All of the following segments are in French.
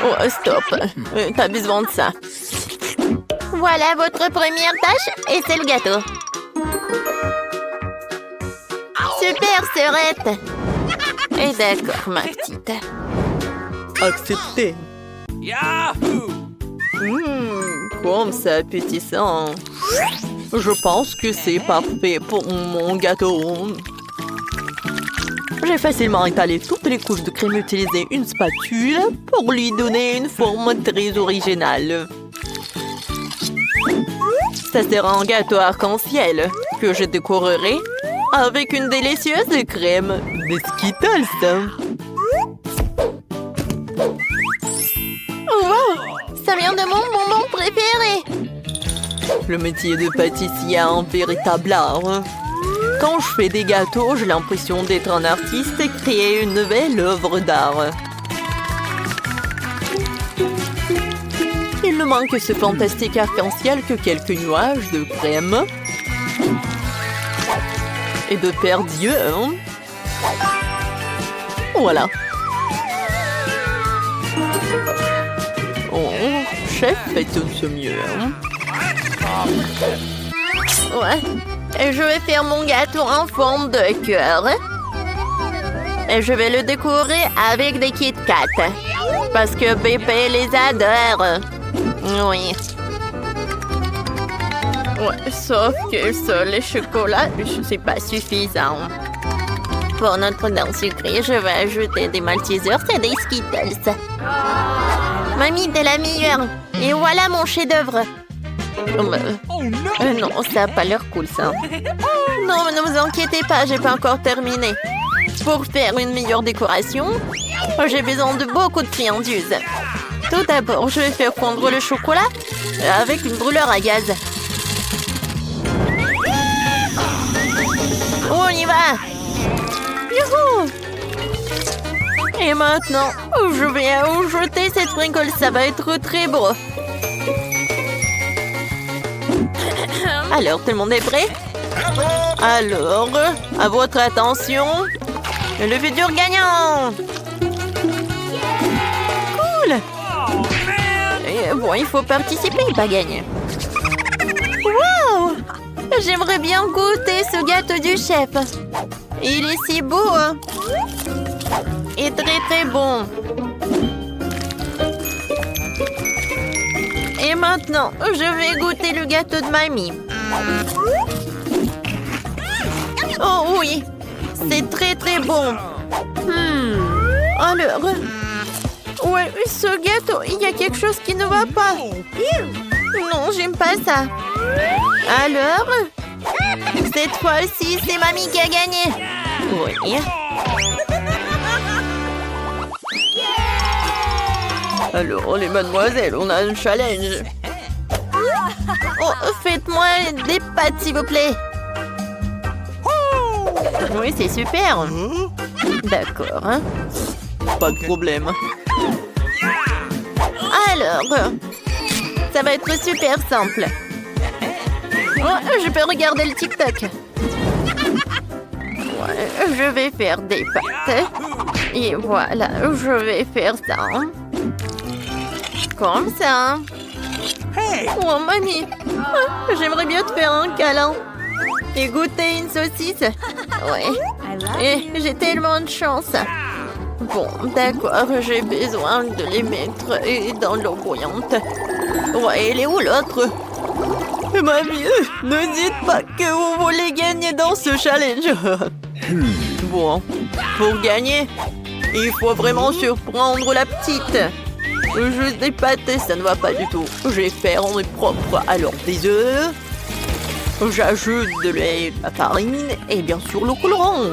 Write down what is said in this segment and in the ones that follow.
Oh, stop. T'as besoin de ça. Voilà votre première tâche et c'est le gâteau. Super, sœurette. Et d'accord, ma petite. Accepté. Comme c'est appétissant. Je pense que c'est parfait pour mon gâteau. J'ai facilement étalé toutes les couches de crème et utilisé une spatule pour lui donner une forme très originale. Ça sera un gâteau arc-en-ciel que je décorerai avec une délicieuse crème de Skittles. Oh, wow! Ça vient de mon bonbon préféré. Le métier de pâtissier a un véritable art. Quand je fais des gâteaux, j'ai l'impression d'être un artiste et créer une nouvelle œuvre d'art. Il ne manque ce fantastique arc-en-ciel que quelques nuages de crème et de perdus. Voilà. Oh, chef, fait tout ce mieux. Ouais. Et je vais faire mon gâteau en forme de cœur. Et je vais le décorer avec des Kit Kat. Parce que bébé les adore. Oui. Ouais, sauf que ça, les chocolats, c'est pas suffisant. Pour notre dent sucrée, je vais ajouter des Maltesers et des Skittles. Mamie, t'es la meilleure. Et voilà mon chef-d'œuvre. Non, ça n'a pas l'air cool, ça. Non, mais ne vous inquiétez pas, j'ai pas encore terminé. Pour faire une meilleure décoration, j'ai besoin de beaucoup de friandises. Tout d'abord, je vais faire fondre le chocolat avec une brûleur à gaz. On y va! Youhou! Et maintenant, je vais ajouter cette sprinkle, ça va être très beau. Alors, tout le monde est prêt? Alors, à votre attention, le futur gagnant! Cool! Et bon, il faut participer, pas gagner. Wow! J'aimerais bien goûter ce gâteau du chef. Il est si beau, hein? Et très très bon. Et maintenant, je vais goûter le gâteau de mamie. Oh oui, c'est très très bon. Alors, ouais, ce gâteau, il y a quelque chose qui ne va pas. Non, j'aime pas ça. Alors, cette fois-ci, c'est mamie qui a gagné. Oui. Alors, les mademoiselles, on a un challenge. Oh, faites-moi des pâtes, s'il vous plaît. Oui, c'est super. D'accord. Hein? Pas de problème. Alors, ça va être super simple. Oh, je peux regarder le TikTok. Ouais, je vais faire des pâtes. Et voilà, je vais faire ça. Comme ça. Oh, mamie. J'aimerais bien te faire un câlin. Et goûter une saucisse. Ouais. Et j'ai tellement de chance. Bon, d'accord, j'ai besoin de les mettre dans l'eau bouillante. Ouais, elle est où l'autre? Mamie, ne dites pas que vous voulez gagner dans ce challenge. Bon, pour gagner, il faut vraiment surprendre la petite. Juste des pâtes, ça ne va pas du tout. Je vais faire en propre. Alors, des œufs. J'ajoute de lait, de la farine et bien sûr le colorant.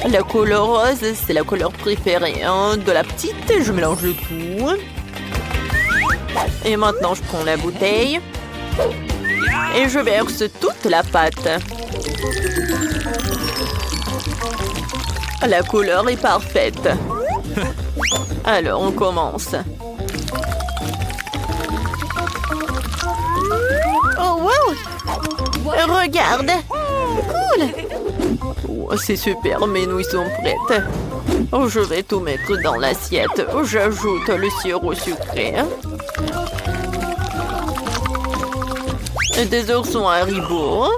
La couleur rose, c'est la couleur préférée de la petite. Je mélange le tout. Et maintenant, je prends la bouteille. Et je verse toute la pâte. La couleur est parfaite. Alors, on commence. Oh, wow! Regarde! Cool! Oh, c'est super, mes nouilles sont prêtes. Je vais tout mettre dans l'assiette. J'ajoute le sirop sucré. Des oursons Haribo.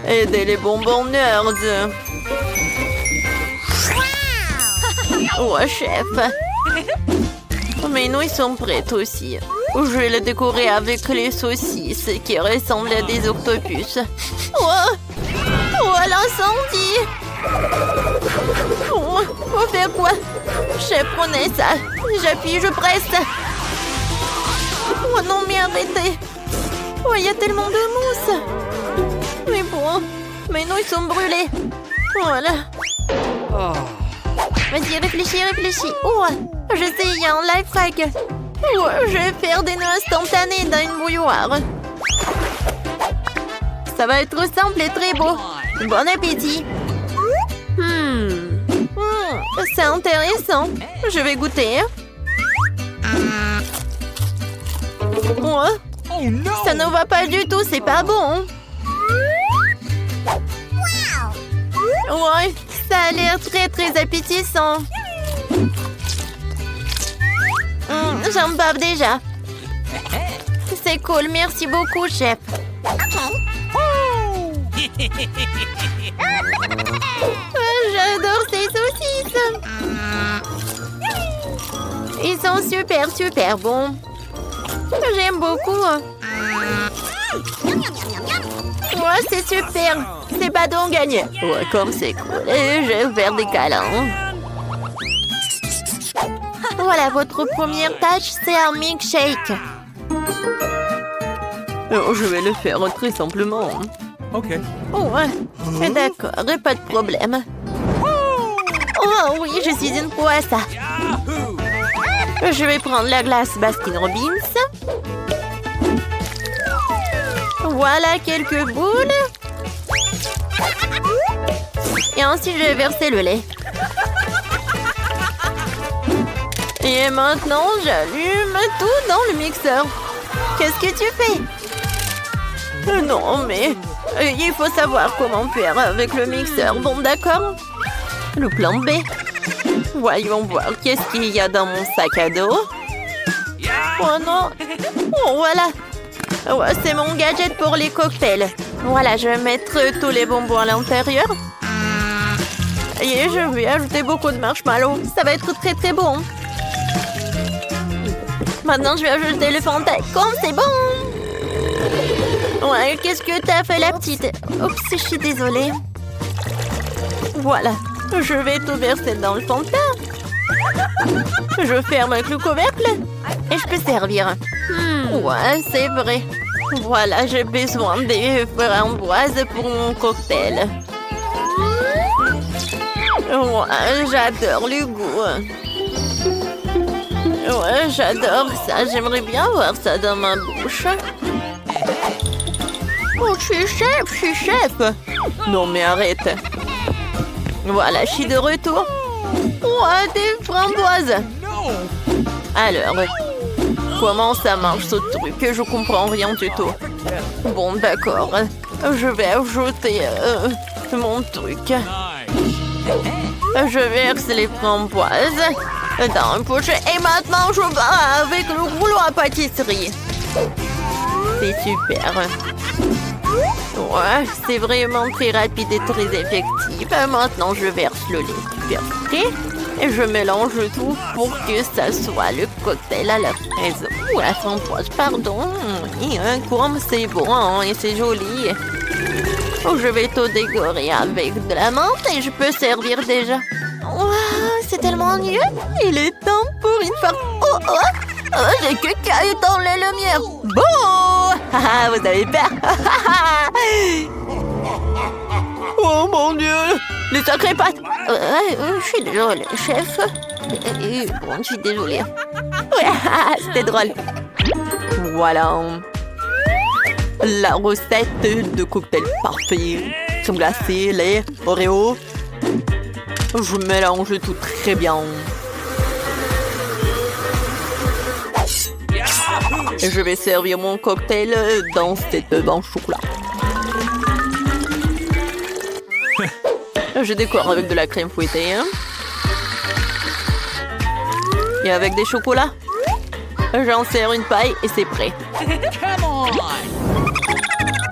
Et des bonbons Nerds. Ouais, chef. Mes nouilles sont prêtes aussi. Je vais les décorer avec les saucisses qui ressemblent à des octopus. Oh, l'incendie! Faut faire quoi? Chef, prenez ça. J'appuie, je presse. Oh non, mais arrêtez. Oh, il y a tellement de mousse. Mais bon, mes nouilles sont brûlées. Voilà. Vas-y, réfléchis. Oh, je sais, il y a un life hack. Oh, je vais faire des nœuds instantanés dans une bouilloire. Ça va être simple et très beau. Bon appétit. C'est intéressant. Je vais goûter. Ça ne va pas du tout, c'est pas bon. Ouais, ça a l'air très très appétissant. J'en bave déjà. C'est cool, merci beaucoup, chef. J'adore ces saucisses. Ils sont super bons. J'aime beaucoup. Ouais, c'est super. C'est pas donc gagné. Ouais, comme c'est cool. Et je vais faire des câlins. Voilà, votre première tâche, c'est un milkshake. Je vais le faire très simplement. Ok. Ouais, d'accord, pas de problème. Oh oui, je suis une pro à ça. Je vais prendre la glace Baskin Robbins. Voilà quelques boules. Et ensuite, je vais verser le lait. Et maintenant, j'allume tout dans le mixeur. Qu'est-ce que tu fais? Non, mais il faut savoir comment faire avec le mixeur. Bon, d'accord. Le plan B. Voyons voir qu'est-ce qu'il y a dans mon sac à dos. Oh non. Oh, voilà. Ouais, c'est mon gadget pour les cocktails. Voilà, je vais mettre tous les bonbons à l'intérieur. Et je vais ajouter beaucoup de marshmallows. Ça va être très très bon. Maintenant, je vais ajouter le Fanta. Comme c'est bon. Ouais, qu'est-ce que t'as fait, la petite? Oups, je suis désolée. Voilà, je vais tout verser dans le Fanta. Je ferme avec le couvercle et je peux servir. Ouais, c'est vrai. Voilà, j'ai besoin des framboises pour mon cocktail. Ouais, j'adore le goût. Ouais, j'adore ça. J'aimerais bien voir ça dans ma bouche. Oh, je suis chef. Non, mais arrête. Voilà, je suis de retour. Ouais, des framboises. Alors, comment ça marche ce truc? Je comprends rien du tout. Bon, d'accord. Je vais ajouter mon truc. Je verse les framboises dans une pochette. Et maintenant, je vais avec le rouleau à pâtisserie. C'est super. Ouais, c'est vraiment très rapide et très effectif. Maintenant, je verse le lait versé et je mélange tout pour que ça soit le cocktail à la fraise ou à la framboise, pardon. Et comme c'est bon et c'est joli. Je vais tout décorer avec de la menthe et je peux servir déjà. Wow, c'est tellement mieux. Il est temps pour une fois. Oh, j'ai que caillé dans les lumières. Bon, vous avez peur. Oh mon Dieu, les sacrées pattes. Je suis désolée, chef. Bon, je suis désolée. Ouais, c'était drôle. Voilà. La recette de cocktail parfait. Crème glacée, lait, Oreo. Je mélange tout très bien. Et je vais servir mon cocktail dans cette banque chocolat. Je décore avec de la crème fouettée. Hein. Et avec des chocolats. J'en sers une paille et c'est prêt.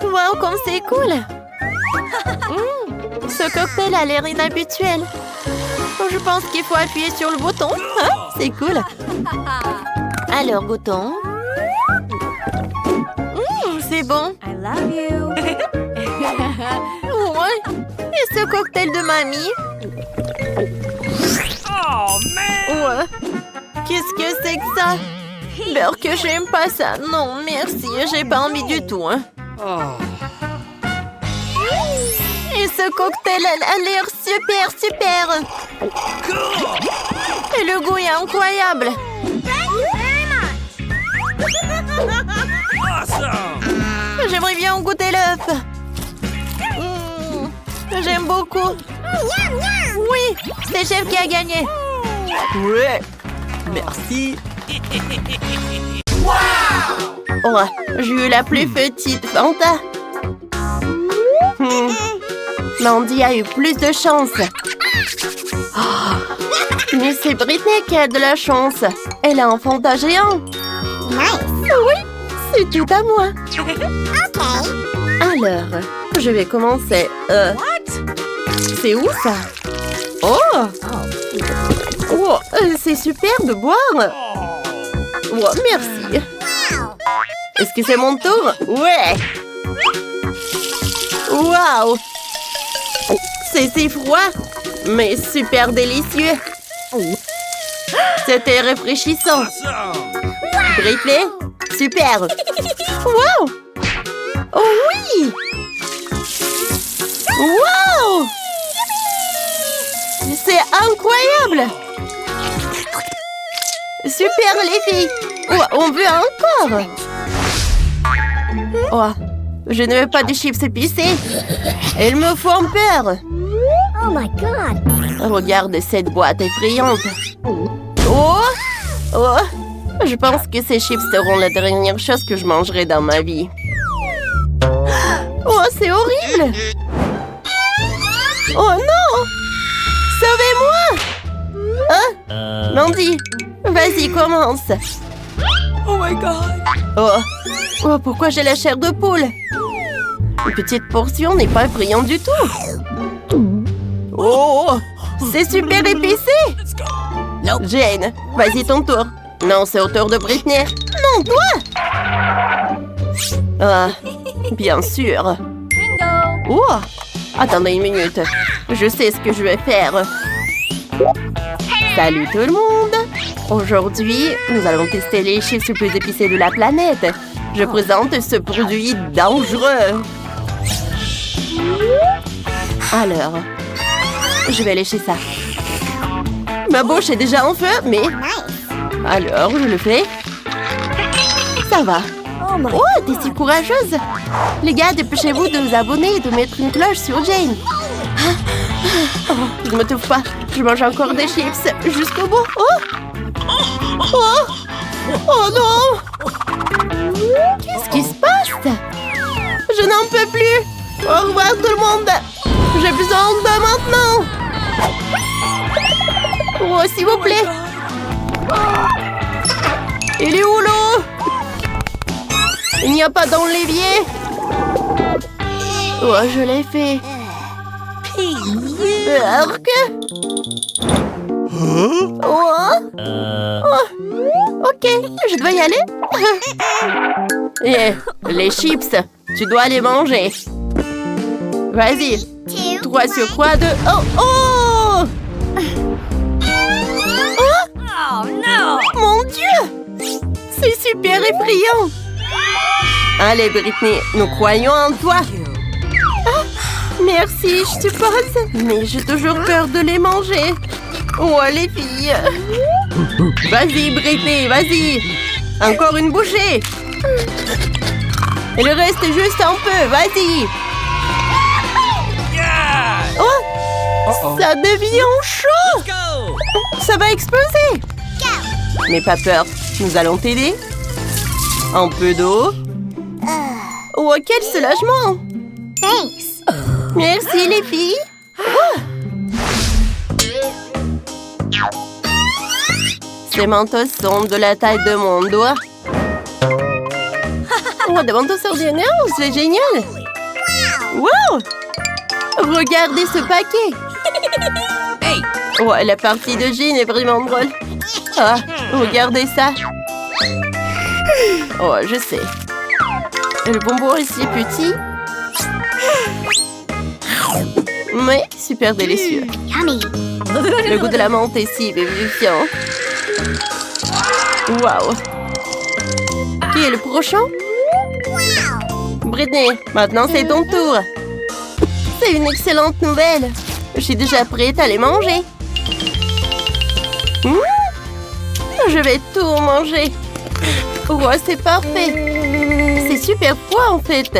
Wow, comme c'est cool! Ce cocktail a l'air inhabituel. Je pense qu'il faut appuyer sur le bouton. Hein? C'est cool. Alors, goûtons. C'est bon. I love you. Ouais. Et ce cocktail de mamie? Oh, man! Ouais. Qu'est-ce que c'est que ça? Beurre que j'aime pas ça. Non, merci. J'ai pas envie du tout. Hein. Et ce cocktail a l'air super. Et le goût est incroyable. J'aimerais bien goûter l'œuf. J'aime beaucoup. Oui, c'est chef qui a gagné. Ouais. Merci. Oh, j'ai eu la plus petite Fanta. Mandy a eu plus de chance. Oh, mais c'est Britney qui a de la chance. Elle a un Fanta géant. Oui, c'est tout à moi. Alors, je vais commencer. C'est où ça? Oh, c'est super de boire. Oh, merci. Est-ce que c'est mon tour? Ouais. Waouh. C'est si froid, mais super délicieux. C'était rafraîchissant. Britney, super. Wow. Oh oui. Wow. C'est incroyable. Super les filles. Oh, on veut encore. Oh, je ne veux pas de chips épicés. Elles me font peur. Oh my God! Regarde cette boîte effrayante. Oh! Je pense que ces chips seront la dernière chose que je mangerai dans ma vie. Oh, c'est horrible! Oh non! Sauvez-moi! Hein? Mandy, vas-y, commence. Oh my God. Oh, pourquoi j'ai la chair de poule? Une petite portion n'est pas effrayante du tout. Oh, c'est super épicé. Jane, vas-y ton tour. Non, c'est au tour de Britney. Non, toi. Ah, bien sûr. Oh, attendez une minute. Je sais ce que je vais faire. Salut tout le monde. Aujourd'hui, nous allons tester les chips les plus épicés de la planète. Je présente ce produit dangereux. Alors, je vais lécher ça. Ma bouche est déjà en feu, mais... Alors, je le fais. Ça va. Oh, t'es si courageuse. Les gars, dépêchez-vous de vous abonner et de mettre une cloche sur Jane. Oh, je me touche pas. Je mange encore des chips jusqu'au bout. Oh non. Qu'est-ce qui se passe? Je n'en peux plus. Au revoir tout le monde. J'ai besoin de maintenant. Oh, s'il vous plaît. Il est où l'eau? Il n'y a pas dans l'évier. Oh, je l'ai fait. Arc. Ok, je dois y aller. Et les chips, tu dois les manger. Vas-y. 3 sur 3, 2. Oh! Oh no! Mon Dieu! C'est super effrayant. Allez, Britney, nous croyons en toi. Ah, merci, je suppose. Mais j'ai toujours peur de les manger. Oh, les filles. Vas-y, Britney, vas-y. Encore une bouchée. Et le reste juste un peu, vas-y. Oh, ça devient chaud. Ça va exploser. Mais pas peur, nous allons t'aider. Un peu d'eau. Oh, quel soulagement. Thanks! Merci, les filles. Oh, Ces mentos sont de la taille de mon doigt. Oh, des mentos ordinaires, c'est génial! Wow! Regardez ce paquet! Ouais, la partie de Jean est vraiment drôle. Ah, regardez ça! Oh, je sais. Le bonbon est si petit. Mais super délicieux. Le goût de la menthe est si vivifiant. Wow! Qui est le prochain? Britney, maintenant c'est ton tour. C'est une excellente nouvelle. Je suis déjà prête à les manger. Je vais tout manger. Oh, c'est parfait. C'est super froid en fait.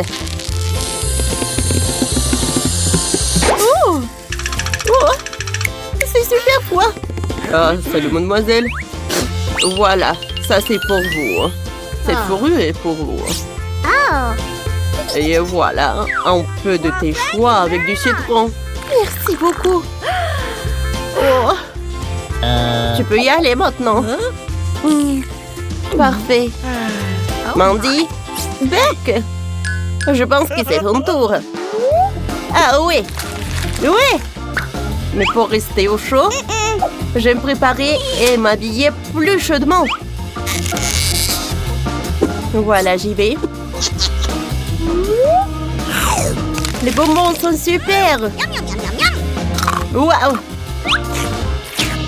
Oh, oh, c'est super froid. Ah, salut mademoiselle. Voilà, ça c'est pour vous. Cette fourrure est pour vous. Et voilà, un peu de tes choix avec du citron. Merci beaucoup. Oh. Tu peux y aller maintenant. Parfait. Mandy, Beck. Je pense que c'est ton tour. Ah oui. Oui. Mais pour rester au chaud, je vais me préparer et m'habiller plus chaudement. Voilà, j'y vais. Les bonbons sont super. Waouh.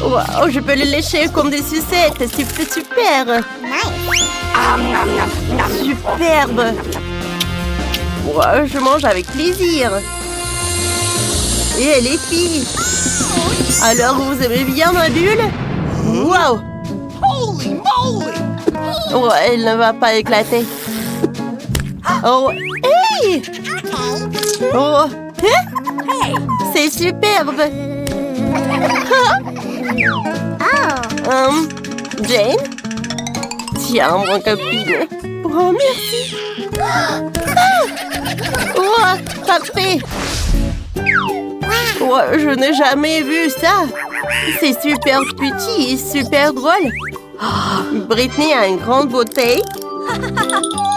Wow, je peux les lécher comme des sucettes. C'est super. Superbe. Wow, je mange avec plaisir. Et les filles, alors vous aimez bien ma bulle? Wow. Oh, elle ne va pas éclater. Oh, hey! Oh, hein? C'est superbe. Jane? Tiens, mon copine. Oh, merci. Oh, parfait. Oh, je n'ai jamais vu ça. C'est super petit et super drôle. Oh, Britney a une grande bouteille.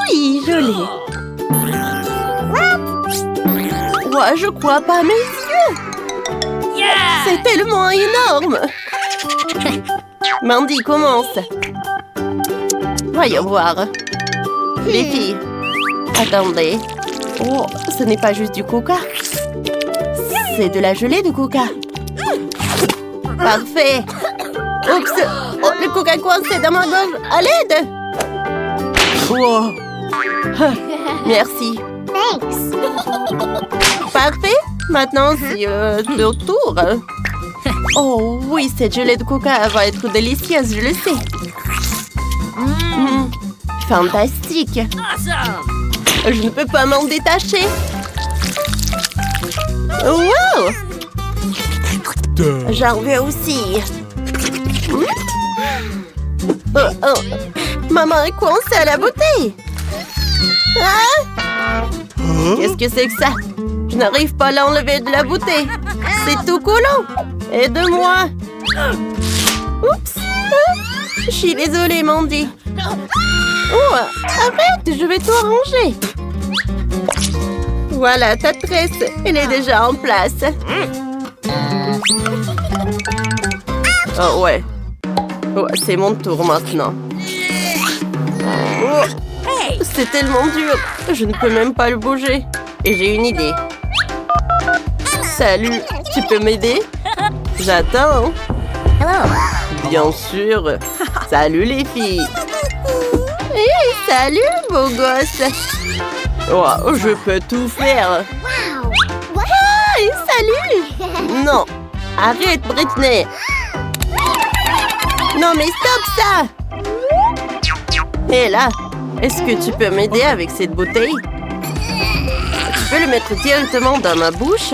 Oui, je l'ai. Oh, je crois pas mes yeux. C'est tellement énorme. Mandy, commence. Voyons voir. Les filles, attendez. Oh, ce n'est pas juste du coca. C'est de la gelée de coca. Parfait. Oups. Oh, le coca coincé dans ma gorge. À l'aide. Wow. Merci. Parfait. Maintenant, c'est ton tour. Oh oui, cette gelée de coca va être délicieuse, je le sais. Fantastique. Je ne peux pas m'en détacher. Wow! J'en veux aussi. Maman est coincée à la bouteille. Ah! Qu'est-ce que c'est que ça? Je n'arrive pas à l'enlever de la bouteille. C'est tout collant. Aide-moi. Oups. Je suis désolée, Mandy. Oh, arrête, je vais tout arranger. Voilà, ta tresse. Elle est déjà en place. Oh, ouais. Oh, c'est mon tour maintenant. Oh, c'est tellement dur. Je ne peux même pas le bouger. Et j'ai une idée. Salut, tu peux m'aider? J'attends. Bien sûr. Salut les filles. Hey, salut, beau gosse. Oh, je peux tout faire. Hey, salut. Non, arrête, Britney. Non, mais stop ça. Et là, est-ce que tu peux m'aider avec cette bouteille? Tu peux le mettre directement dans ma bouche.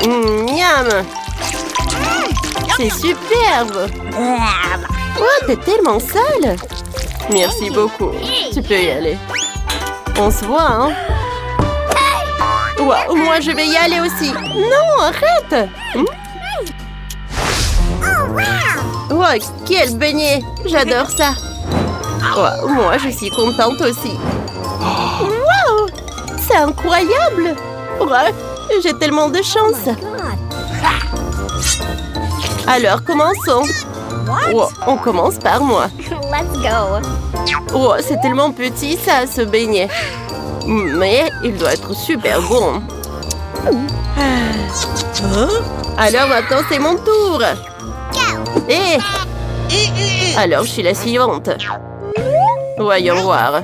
Miam. C'est superbe. Oh, t'es tellement sale. Merci beaucoup. Tu peux y aller. On se voit, hein? Wow, moi, je vais y aller aussi. Non, arrête. Oh, quel beignet! J'adore ça! Oh, moi, je suis contente aussi. Wow! C'est incroyable! Ouais, j'ai tellement de chance. Alors, commençons. Oh, on commence par moi. Let's go. Oh, c'est tellement petit ça, ce beignet. Mais il doit être super bon. Alors maintenant, c'est mon tour. Et alors, je suis la suivante. Voyons voir.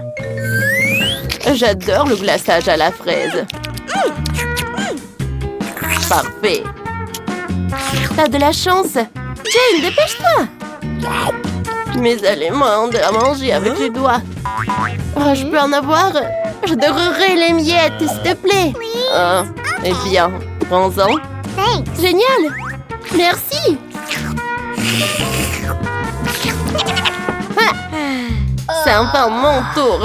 J'adore le glaçage à la fraise. Parfait. T'as de la chance. Jane, dépêche-toi. Mes aliments à manger avec les doigts. Oh, je peux en avoir. J'adorerais les miettes, s'il te plaît. Eh bien, prends-en. Génial. Merci. C'est enfin mon tour.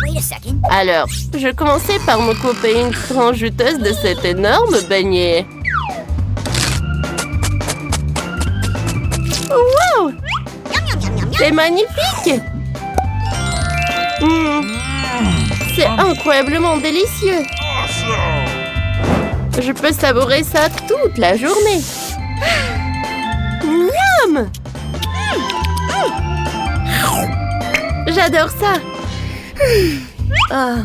Wait a second. Alors, je commençais par me couper une tranche juteuse de cet énorme beignet. Wow! C'est magnifique! C'est incroyablement délicieux! Je peux savourer ça toute la journée! Miam! J'adore ça! Ah.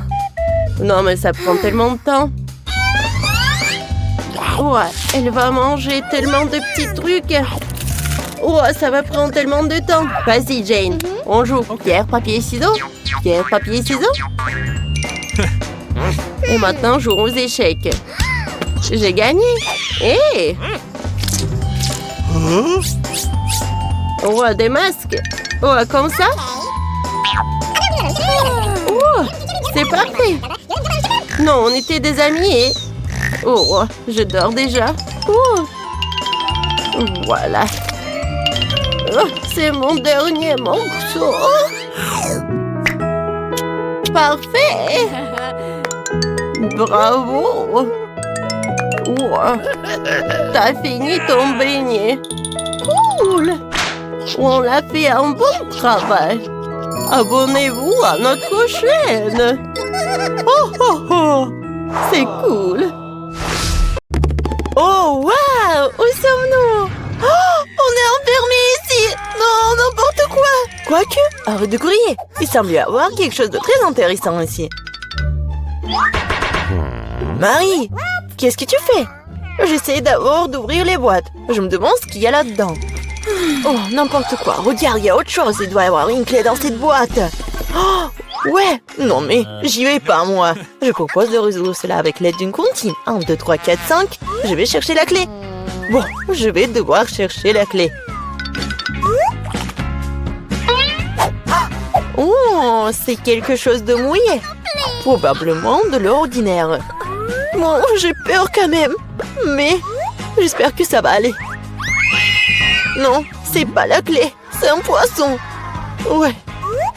Non, mais ça prend tellement de temps! Ouais, elle va manger tellement de petits trucs! Oh, ça va prendre tellement de temps. Vas-y, Jane. On joue. Pierre, papier, ciseaux. Pierre, papier, ciseaux. Et maintenant, jouons aux échecs. J'ai gagné. Hé! Oh, des masques. Oh, comme ça. Oh, c'est parfait. Non, on était des amis et... Oh, je dors déjà. Oh. Voilà. Oh, c'est mon dernier morceau. Parfait. Bravo. Oh, t'as fini ton beignet. Cool. On a fait un bon travail. Abonnez-vous à notre chaîne. Oh, oh, oh. C'est cool. Oh, wow. Où sommes-nous? Oh, on est enfermés ici. Non, n'importe quoi. Quoique, arrête de crier. Il semble y avoir quelque chose de très intéressant ici. Marie, qu'est-ce que tu fais? J'essaie d'abord d'ouvrir les boîtes. Je me demande ce qu'il y a là-dedans. Oh, n'importe quoi. Regarde, il y a autre chose. Il doit y avoir une clé dans cette boîte. Oh, ouais. Non, mais j'y vais pas, moi. Je propose de résoudre cela avec l'aide d'une comptine. 1, 2, 3, 4, 5. Je vais chercher la clé. Bon, je vais devoir chercher la clé. Oh, c'est quelque chose de mouillé. Probablement de l'ordinaire. Bon, j'ai peur quand même. Mais j'espère que ça va aller. Non, c'est pas la clé. C'est un poisson. Ouais.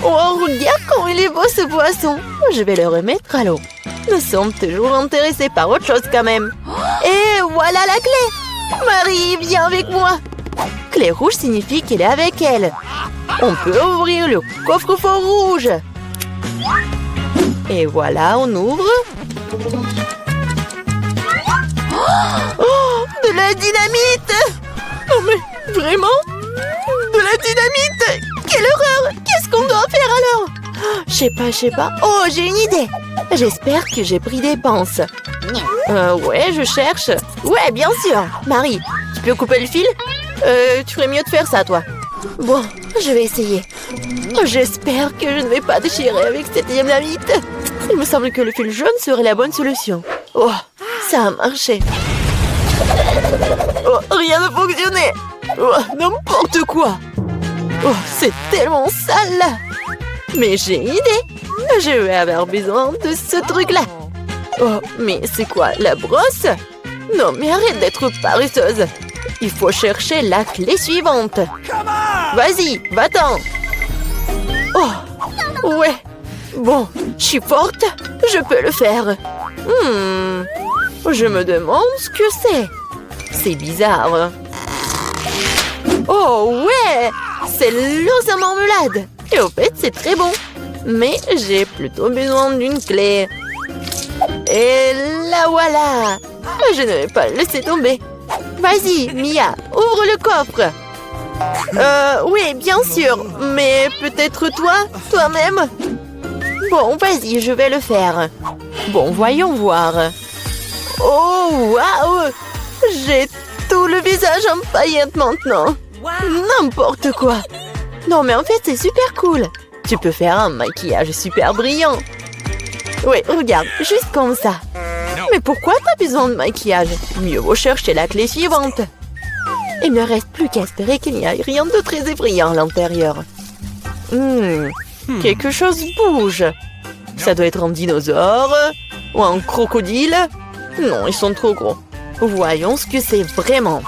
Oh, regarde comme il est beau ce poisson. Je vais le remettre à l'eau. Nous sommes toujours intéressés par autre chose quand même. Et voilà la clé. Marie, viens avec moi. Clé rouge signifie qu'elle est avec elle. On peut ouvrir le coffre-fort rouge. Et voilà, on ouvre. Oh, de la dynamite! Oh, mais vraiment? De la dynamite! Quelle horreur! Qu'est-ce qu'on doit faire alors? Je sais pas. Oh, j'ai une idée. J'espère que j'ai pris des pinces. Ouais, je cherche. Ouais, bien sûr. Marie, tu peux couper le fil? Tu ferais mieux de faire ça, toi. Bon, je vais essayer. J'espère que je ne vais pas déchirer avec cette dynamite. Il me semble que le fil jaune serait la bonne solution. Oh, ça a marché. Oh, rien ne fonctionnait. Oh, n'importe quoi. Oh, c'est tellement sale là. Mais j'ai une idée. Je vais avoir besoin de ce truc-là. Oh, mais c'est quoi, la brosse? Non, mais arrête d'être paresseuse. Il faut chercher la clé suivante. Vas-y, va-t'en. Oh, ouais. Bon, je suis forte. Je peux le faire. Je me demande ce que c'est. C'est bizarre. Oh ouais! C'est l'os à marmelade! Et au fait, c'est très bon. Mais j'ai plutôt besoin d'une clé. Et la voilà! Je ne vais pas le laisser tomber. Vas-y, Mia, ouvre le coffre. Oui, bien sûr. Mais peut-être toi-même? Bon, vas-y, je vais le faire. Bon, voyons voir. Oh, waouh! J'ai tout le visage en paillettes maintenant. N'importe quoi. Non, mais en fait, c'est super cool. Tu peux faire un maquillage super brillant. Oui, regarde, juste comme ça. Mais pourquoi t'as besoin de maquillage? Mieux vaut chercher la clé suivante. Il ne reste plus qu'à espérer qu'il n'y ait rien de très effrayant à l'intérieur. Quelque chose bouge. Ça doit être un dinosaure ou un crocodile. Non, ils sont trop gros. Voyons ce que c'est vraiment.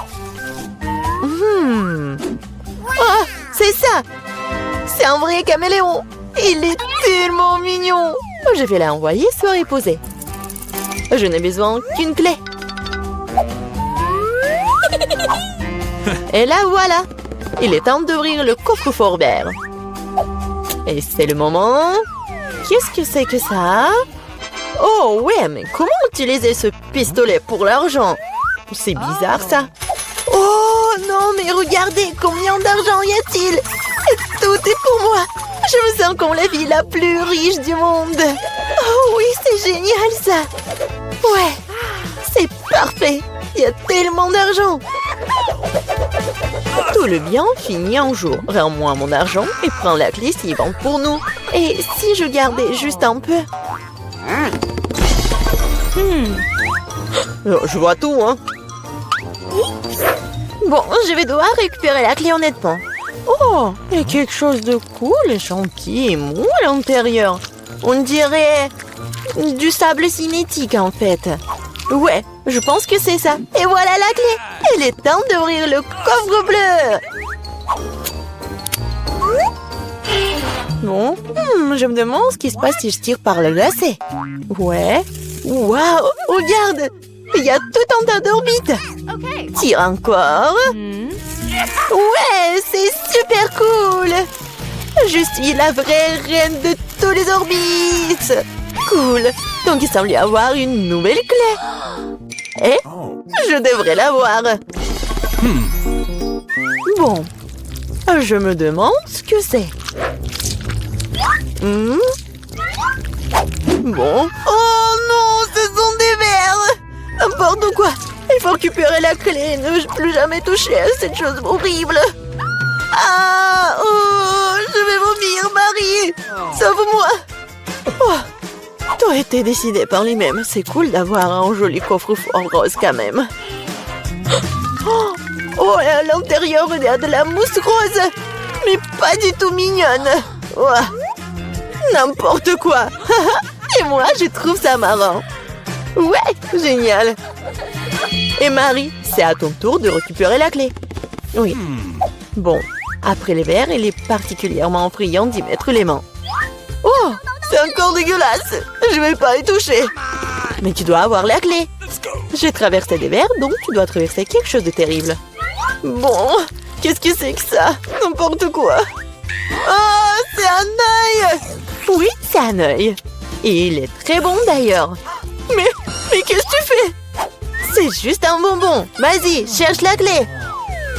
Oh, c'est ça! C'est un vrai caméléon! Il est tellement mignon! Je vais l'envoyer se reposer. Je n'ai besoin qu'une clé. Et là voilà! Il est temps d'ouvrir le coffre-fort vert. Et c'est le moment... Qu'est-ce que c'est que ça? Oh ouais, mais comment utiliser ce pistolet pour l'argent? C'est bizarre ça. Oh non, mais regardez, combien d'argent y a-t-il? Tout est pour moi. Je me sens comme la vie la plus riche du monde. Oh oui, c'est génial ça. Ouais, c'est parfait. Il y a tellement d'argent. Tout le bien finit un jour. Rends-moi mon argent et prends la clé suivante pour nous. Et si je gardais juste un peu? Je vois tout, hein. Bon, je vais devoir récupérer la clé honnêtement. Oh, il y a quelque chose de cool et gentil et mou à l'intérieur. On dirait du sable cinétique en fait. Ouais, je pense que c'est ça. Et voilà la clé. Il est temps d'ouvrir le coffre bleu. Bon, je me demande ce qui se passe si je tire par le lacet. Ouais. Waouh, regarde. Il y a tout un tas d'orbites. Tire encore. Ouais, c'est super cool. Je suis la vraie reine de tous les orbites. Cool. Donc il semble y avoir une nouvelle clé. Et je devrais l'avoir. Bon. Je me demande ce que c'est. Bon. Oh non, ce sont des vers. N'importe quoi. Il faut récupérer la clé et ne plus jamais toucher à cette chose horrible. Ah, oh, je vais vomir, Marie. Sauve-moi. Oh, tout a été décidé par lui-même. C'est cool d'avoir un joli coffre-fort rose quand même. Oh, et à l'intérieur, il y a de la mousse rose. Mais pas du tout mignonne. Oh, n'importe quoi. Et moi, je trouve ça marrant. Ouais, génial. Et Marie, c'est à ton tour de récupérer la clé. Oui. Bon, après les verres, il est particulièrement friand d'y mettre les mains. Oh, c'est encore dégueulasse. Je vais pas y toucher. Mais tu dois avoir la clé. J'ai traversé des verres, donc tu dois traverser quelque chose de terrible. Bon, qu'est-ce que c'est que ça? N'importe quoi. Oh, c'est un œil. Oui, c'est un œil. Et il est très bon d'ailleurs. Mais qu'est-ce que tu fais? C'est juste un bonbon. Vas-y, cherche la clé.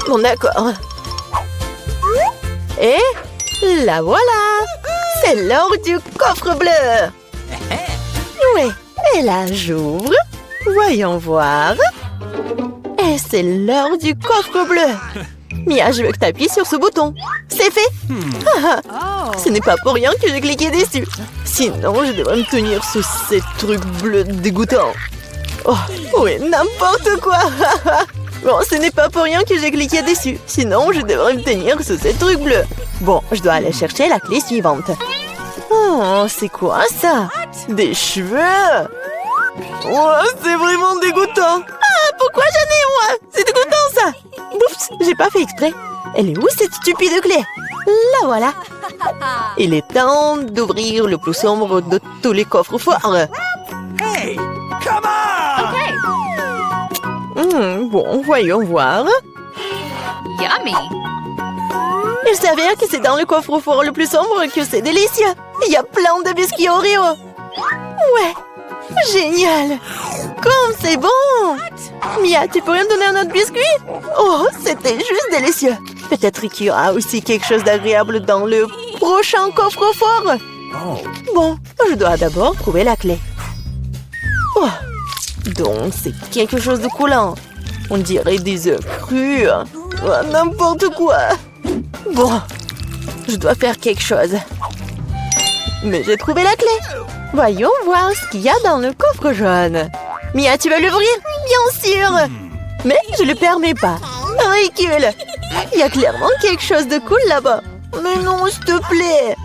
Bon, d'accord. Et la voilà. C'est l'heure du coffre bleu. Oui, et là, j'ouvre. Voyons voir. Et c'est l'heure du coffre bleu. Mia, je veux que tu appuies sur ce bouton. C'est fait. Ce n'est pas pour rien que j'ai cliqué dessus. Sinon, je devrais me tenir sous ces trucs bleus dégoûtants. Oh, oui, n'importe quoi. Bon, ce n'est pas pour rien que j'ai cliqué dessus. Sinon, je devrais me tenir sous ces trucs bleus. Bon, je dois aller chercher la clé suivante. Oh, c'est quoi ça? Des cheveux? Oh, c'est vraiment dégoûtant. Ah, pourquoi j'en ai moi? C'est dégoûtant ça. Oups, j'ai pas fait exprès. Elle est où cette stupide clé? La voilà. Il est temps d'ouvrir le plus sombre de tous les coffres forts. Hey, come on! Bon, voyons voir. Yummy! Il s'avère que c'est dans le coffre-fort le plus sombre que c'est délicieux. Il y a plein de biscuits Oreo. Ouais, génial. Comme c'est bon. Mia, tu pourrais me donner un autre biscuit? Oh, c'était juste délicieux. Peut-être qu'il y aura aussi quelque chose d'agréable dans le prochain coffre-fort. Bon, je dois d'abord trouver la clé. Oh, donc c'est quelque chose de coulant. On dirait des œufs crus. Oh, n'importe quoi. Bon, je dois faire quelque chose. Mais j'ai trouvé la clé. Voyons voir ce qu'il y a dans le coffre jaune. Mia, tu vas l'ouvrir? Bien sûr. Mais je ne le permets pas. Ridicule. Il y a clairement quelque chose de cool là-bas. Mais non, s'il te plaît.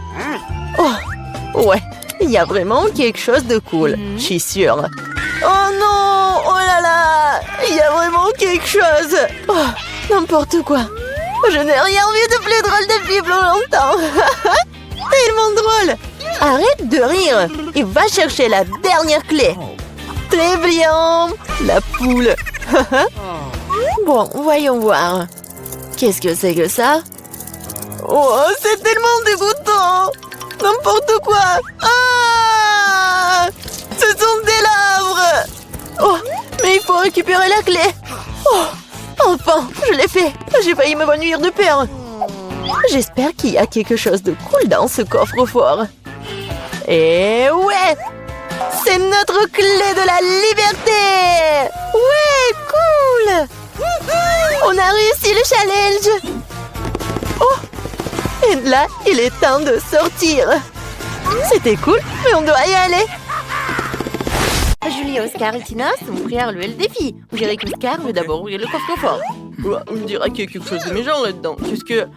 Oh, ouais. Il y a vraiment quelque chose de cool. Je suis sûre. Oh non! Oh là là! Il y a vraiment quelque chose. Oh, n'importe quoi. Je n'ai rien vu de plus drôle depuis plus longtemps. Tellement drôle. Arrête de rire et va chercher la dernière clé. Très bien. La poule. Bon, voyons voir. Qu'est-ce que c'est que ça? Oh, c'est tellement dégoûtant. N'importe quoi. Ah! Ce sont des larves. Oh, mais il faut récupérer la clé. Oh, enfin, je l'ai fait. J'ai failli m'évanouir de peur. J'espère qu'il y a quelque chose de cool dans ce coffre-fort. Et ouais! C'est notre clé de la liberté! Ouais, cool! On a réussi le challenge! Oh! Et là, il est temps de sortir. C'était cool, mais on doit y aller. Julie, Oscar et Tina sont prêts à relever le défi. On dirait qu'Oscar veut d'abord ouvrir le coffre-fort. On dirait qu'il y a quelque chose de méchant là-dedans. Qu'est-ce que...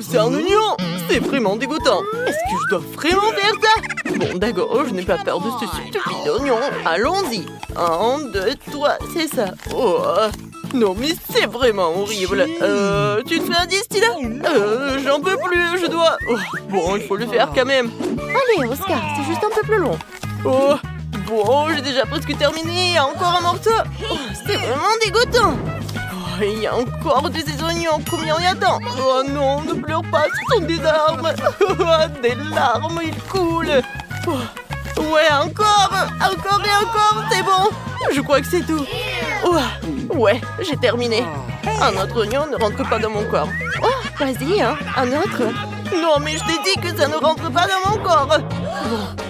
c'est un oignon! C'est vraiment dégoûtant. Est-ce que je dois vraiment faire ça? Bon, d'accord, je n'ai pas peur de ce stupide oignon. Allons-y. 1, 2, 3, c'est ça. Oh, non, mais c'est vraiment horrible. Tu te fais un 10, Tina? J'en peux plus, je dois... Oh, bon, il faut le faire quand même. Allez, Oscar, c'est juste un peu plus long. Oh, bon, j'ai déjà presque terminé. Il y a encore un morceau. Oh, c'est vraiment dégoûtant. Oh, il y a encore de ces oignons. Combien il y a tant? Oh non, ne pleure pas, ce sont des larmes. Des larmes, ils coulent. Oh, ouais, encore et encore, c'est bon. Je crois que c'est tout. Oh, ouais, j'ai terminé. Un autre oignon ne rentre pas dans mon corps. Oh, vas-y, hein, un autre. Non, mais je t'ai dit que ça ne rentre pas dans mon corps. Bon,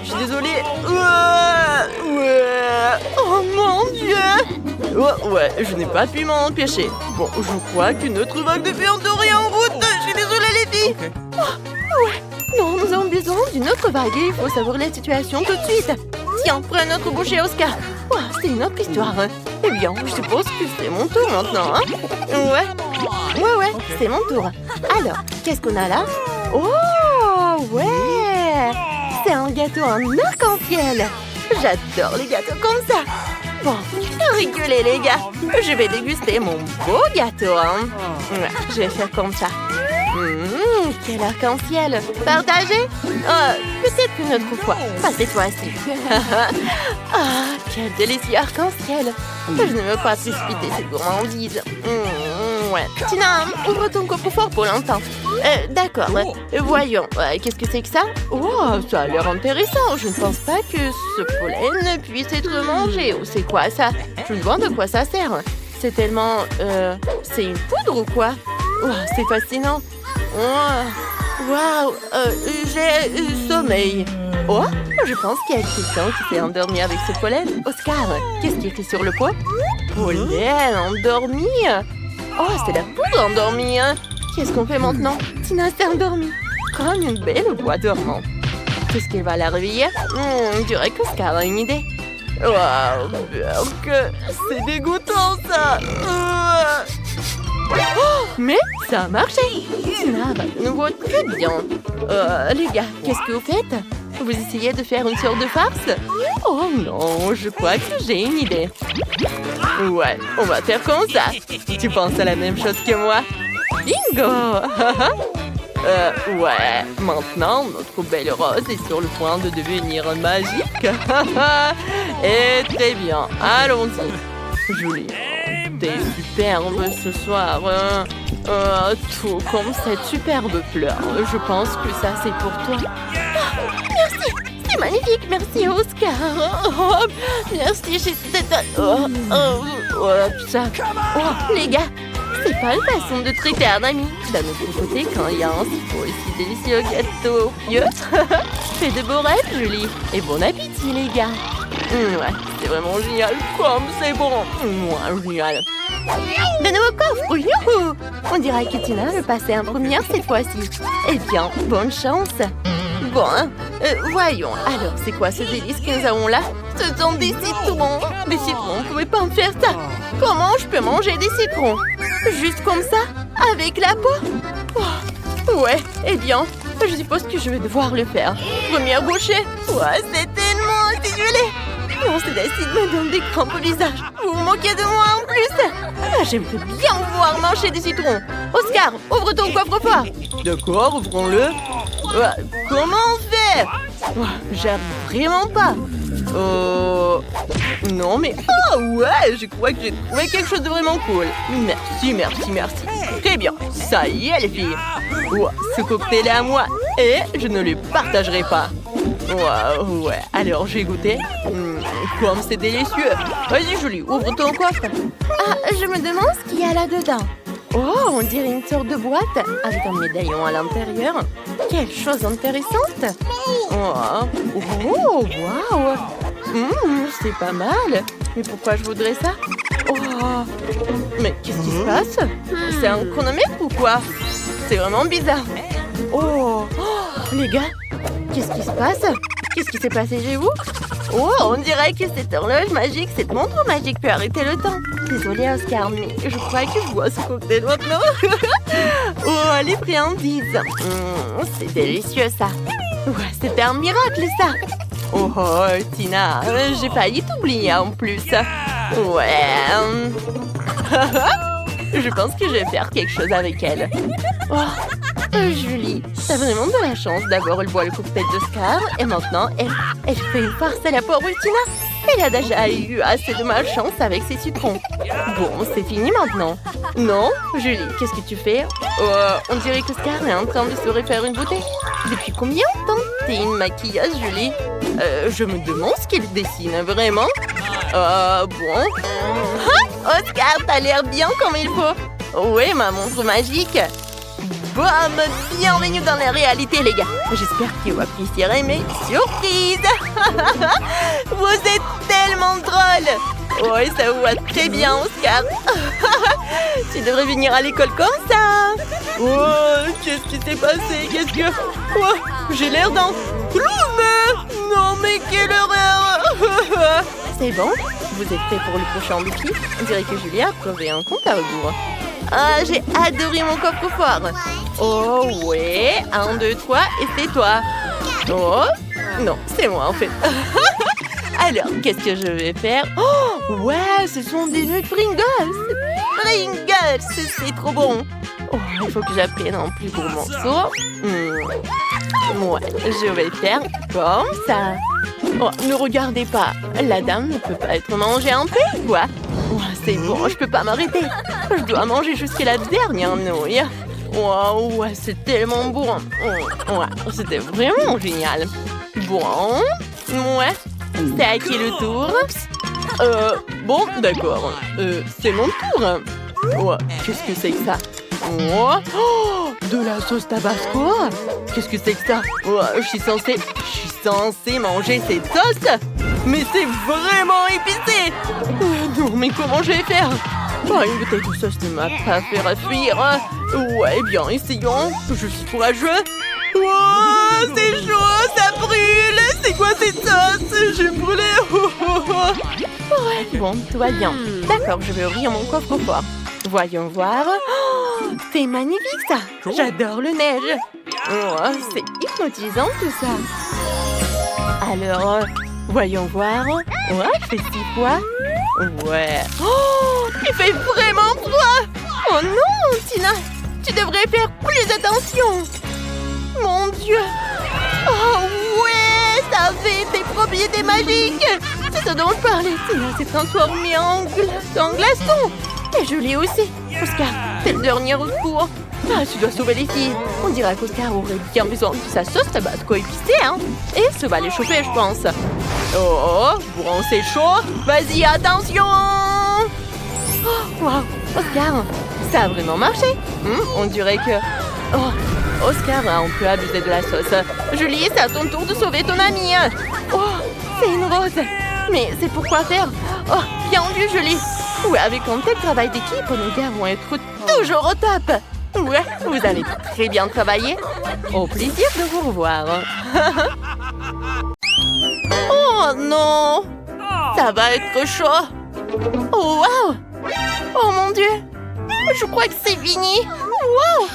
je suis désolée. Ouais. Oh mon Dieu. Oh, ouais, je n'ai pas pu m'en empêcher. Bon, je crois qu'une autre vague de viande est en route. Je suis désolée, les filles. Oh, ouais. Non, nous avons besoin d'une autre vague et il faut savoir la situation tout de suite. Tiens, prends un autre bouchée, Oscar. Oh, c'est une autre histoire. Eh bien, je suppose que c'est mon tour maintenant, hein? Ouais, c'est mon tour. Alors, qu'est-ce qu'on a là? Oh, ouais! C'est un gâteau en arc-en-ciel. J'adore les gâteaux comme ça. Bon, rigolez les gars. Je vais déguster mon beau gâteau, hein. Ouais, je vais faire comme ça. Quel arc-en-ciel. Partagez? Peut-être une autre fois. Passez-toi assis. Quel délicieux arc-en-ciel. Je ne veux pas précipiter cette gourmandise. Ouais. Tina, ouvre ton coffre-fort pour l'instant. D'accord. Voyons. Qu'est-ce que c'est que ça? Oh, ça a l'air intéressant. Je ne pense pas que ce pollen puisse être mangé. C'est quoi ça? Je me demande de quoi ça sert. C'est tellement... c'est une poudre ou quoi? Oh, c'est fascinant. Waouh, j'ai sommeil. Oh, je pense qu'il y a quelqu'un qui s'est endormi avec ce pollen. Oscar, qu'est-ce qui est écrit sur le pot? Pollen endormi. Oh, c'est la poudre endormie, hein. Qu'est-ce qu'on fait maintenant? Tina s'est endormie. Comme une belle voix dormante. Qu'est-ce qu'elle va la réveiller? Je dirais qu'Oscar a une idée. Waouh, Burke, c'est dégoûtant ça. Oh, mais ça a marché. Tina va de nouveau très bien. Les gars, qu'est-ce que vous faites? Vous essayez de faire une sorte de farce? Oh non, je crois que j'ai une idée. Ouais, on va faire comme ça. Tu penses à la même chose que moi? Bingo! Ouais, maintenant, notre belle rose est sur le point de devenir magique. Et très bien, allons-y. Julie, t'es superbe ce soir. Tout comme cette superbe fleur. Je pense que ça, c'est pour toi. Merci, c'est magnifique. Merci, Oscar. Oh, merci, Ça. Oh, les gars, c'est pas une façon de traiter un ami. D'un autre côté, quand il y a un aussi délicieux gâteau pieux. Fais de beaux rêves, Julie. Et bon appétit, les gars. Ouais, c'est vraiment génial. Comme c'est bon. Génial. De nouveaux coffres, youhou! On dirait que Tina veut passer en première cette fois-ci. Eh bien, bonne chance. Bon, voyons. Alors, c'est quoi ce délice que nous avons là? Ce sont des citrons. Des citrons, vous pouvez pas me faire ça. Comment je peux manger des citrons? Juste comme ça? Avec la peau? Oh, ouais, eh bien, je suppose que je vais devoir le faire. Première bouchée. Ouais, c'est tellement acidulé. Non, c'est l'acide me donne des crampes au visage. Vous vous moquez de moi en plus. J'aimerais bien voir manger des citrons. Oscar, ouvre ton coffre-fort. D'accord, ouvrons-le. Comment on fait? J'aime vraiment pas. Non, mais... Oh, ouais, je crois que j'ai trouvé quelque chose de vraiment cool. Merci. Très bien. Ça y est, les filles. Ce cocktail est à moi. Et je ne le partagerai pas. Ouais. Alors, j'ai goûté. Comme c'est délicieux. Vas-y, Julie, ouvre ton coffre. Ah, je me demande ce qu'il y a là-dedans. Oh, on dirait une sorte de boîte avec un médaillon à l'intérieur. Quelle chose intéressante. Waouh. C'est pas mal. Mais pourquoi je voudrais ça? Mais qu'est-ce qui se passe? C'est un chronomètre ou quoi? C'est vraiment bizarre. Les gars, qu'est-ce qui se passe? Qu'est-ce qui s'est passé chez vous? On dirait que cette horloge magique, cette montre magique peut arrêter le temps. Désolée, Oscar, mais je crois que je bois ce cocktail maintenant. Les friandises. C'est délicieux, ça. C'était un miracle, ça. Tina, j'ai failli t'oublier en plus. Je pense que je vais faire quelque chose avec elle. Julie, t'as vraiment de la chance. D'abord, elle boit le cocktail d'Oscar et maintenant, elle fait une farce à la pauvre Tina. Elle a déjà eu assez de malchance avec ses citrons. Bon, c'est fini maintenant. Non, Julie, qu'est-ce que tu fais? On dirait qu'Oscar est en train de se refaire une beauté. Depuis combien de temps t'es une maquilleuse, Julie? Je me demande ce qu'il dessine, vraiment. Bon. Oscar, t'as l'air bien comme il faut. Oui, ma montre magique. Bam! Bienvenue dans la réalité, les gars. J'espère que vous apprécierez mes surprises. Vous êtes tellement drôle. Oui, ça vous va très bien, Oscar. Tu devrais venir à l'école comme ça. Qu'est-ce qui s'est passé? Qu'est-ce que... j'ai l'air d'un clown. Non, mais quelle horreur. C'est bon? Vous êtes prêts pour le prochain défi? On dirait que Julie a trouvé un compte à rebours. J'ai adoré mon coffre-fort. Ouais. 1, 2, 3, et c'est toi. Non, c'est moi en fait. Alors, qu'est-ce que je vais faire? Ouais, ce sont des jeux de Pringles. Pringles, c'est trop bon. Il faut que j'apprenne un plus gros morceau. Ouais, je vais faire comme ça. Ne regardez pas. La dame ne peut pas être mangée en paix, quoi. C'est bon, je peux pas m'arrêter. Je dois manger jusqu'à la dernière nouille. Ouais, c'est tellement bon. C'était vraiment génial. Bon, ouais. C'est à qui le tour? Bon, d'accord. C'est mon tour. Qu'est-ce que c'est que ça? De la sauce tabasco? Qu'est-ce que c'est que ça? Je suis censée manger cette sauce? Mais c'est vraiment épicé! Non, mais comment je vais faire? Une bouteille de sauce ne m'a pas fait fuir. Ouais, bien, essayons. Je suis courageux. C'est chaud, ça brûle! C'est quoi cette sauce? J'ai brûlé! Ouais, bon, tout va bien. D'accord, je vais ouvrir mon coffre-fort. Voyons voir. C'est magnifique, ça! J'adore le neige! C'est hypnotisant, tout ça! Alors, voyons voir. Il fait 6 fois. Ouais. Il fait vraiment froid! Oh non, Tina! Tu devrais faire plus attention! Mon Dieu! Ouais! Ça avait des propriétés magiques! C'est ce dont je parlais. Tina s'est transformée en glaçon! Et Julie aussi. Oscar, c'est le dernier recours. Ah, tu dois sauver les filles. On dirait qu'Oscar aurait bien besoin de sa sauce tabasco épicée, hein. Et ça va les chauffer, je pense. Oh, bon, c'est chaud. Vas-y, attention. Oh, wow, Oscar, ça a vraiment marché. On dirait que... Oh, Oscar a un peu abusé de la sauce. Julie, c'est à ton tour de sauver ton amie. Oh, c'est une rose. Mais c'est pour quoi faire? Oh, bien vu, Julie. Ouais, avec un tel travail d'équipe, nos gars vont être toujours au top. Ouais, vous allez très bien travailler. Au plaisir de vous revoir. Oh non! Ça va être chaud. Oh, wow! Oh mon Dieu! Je crois que c'est fini. Wow!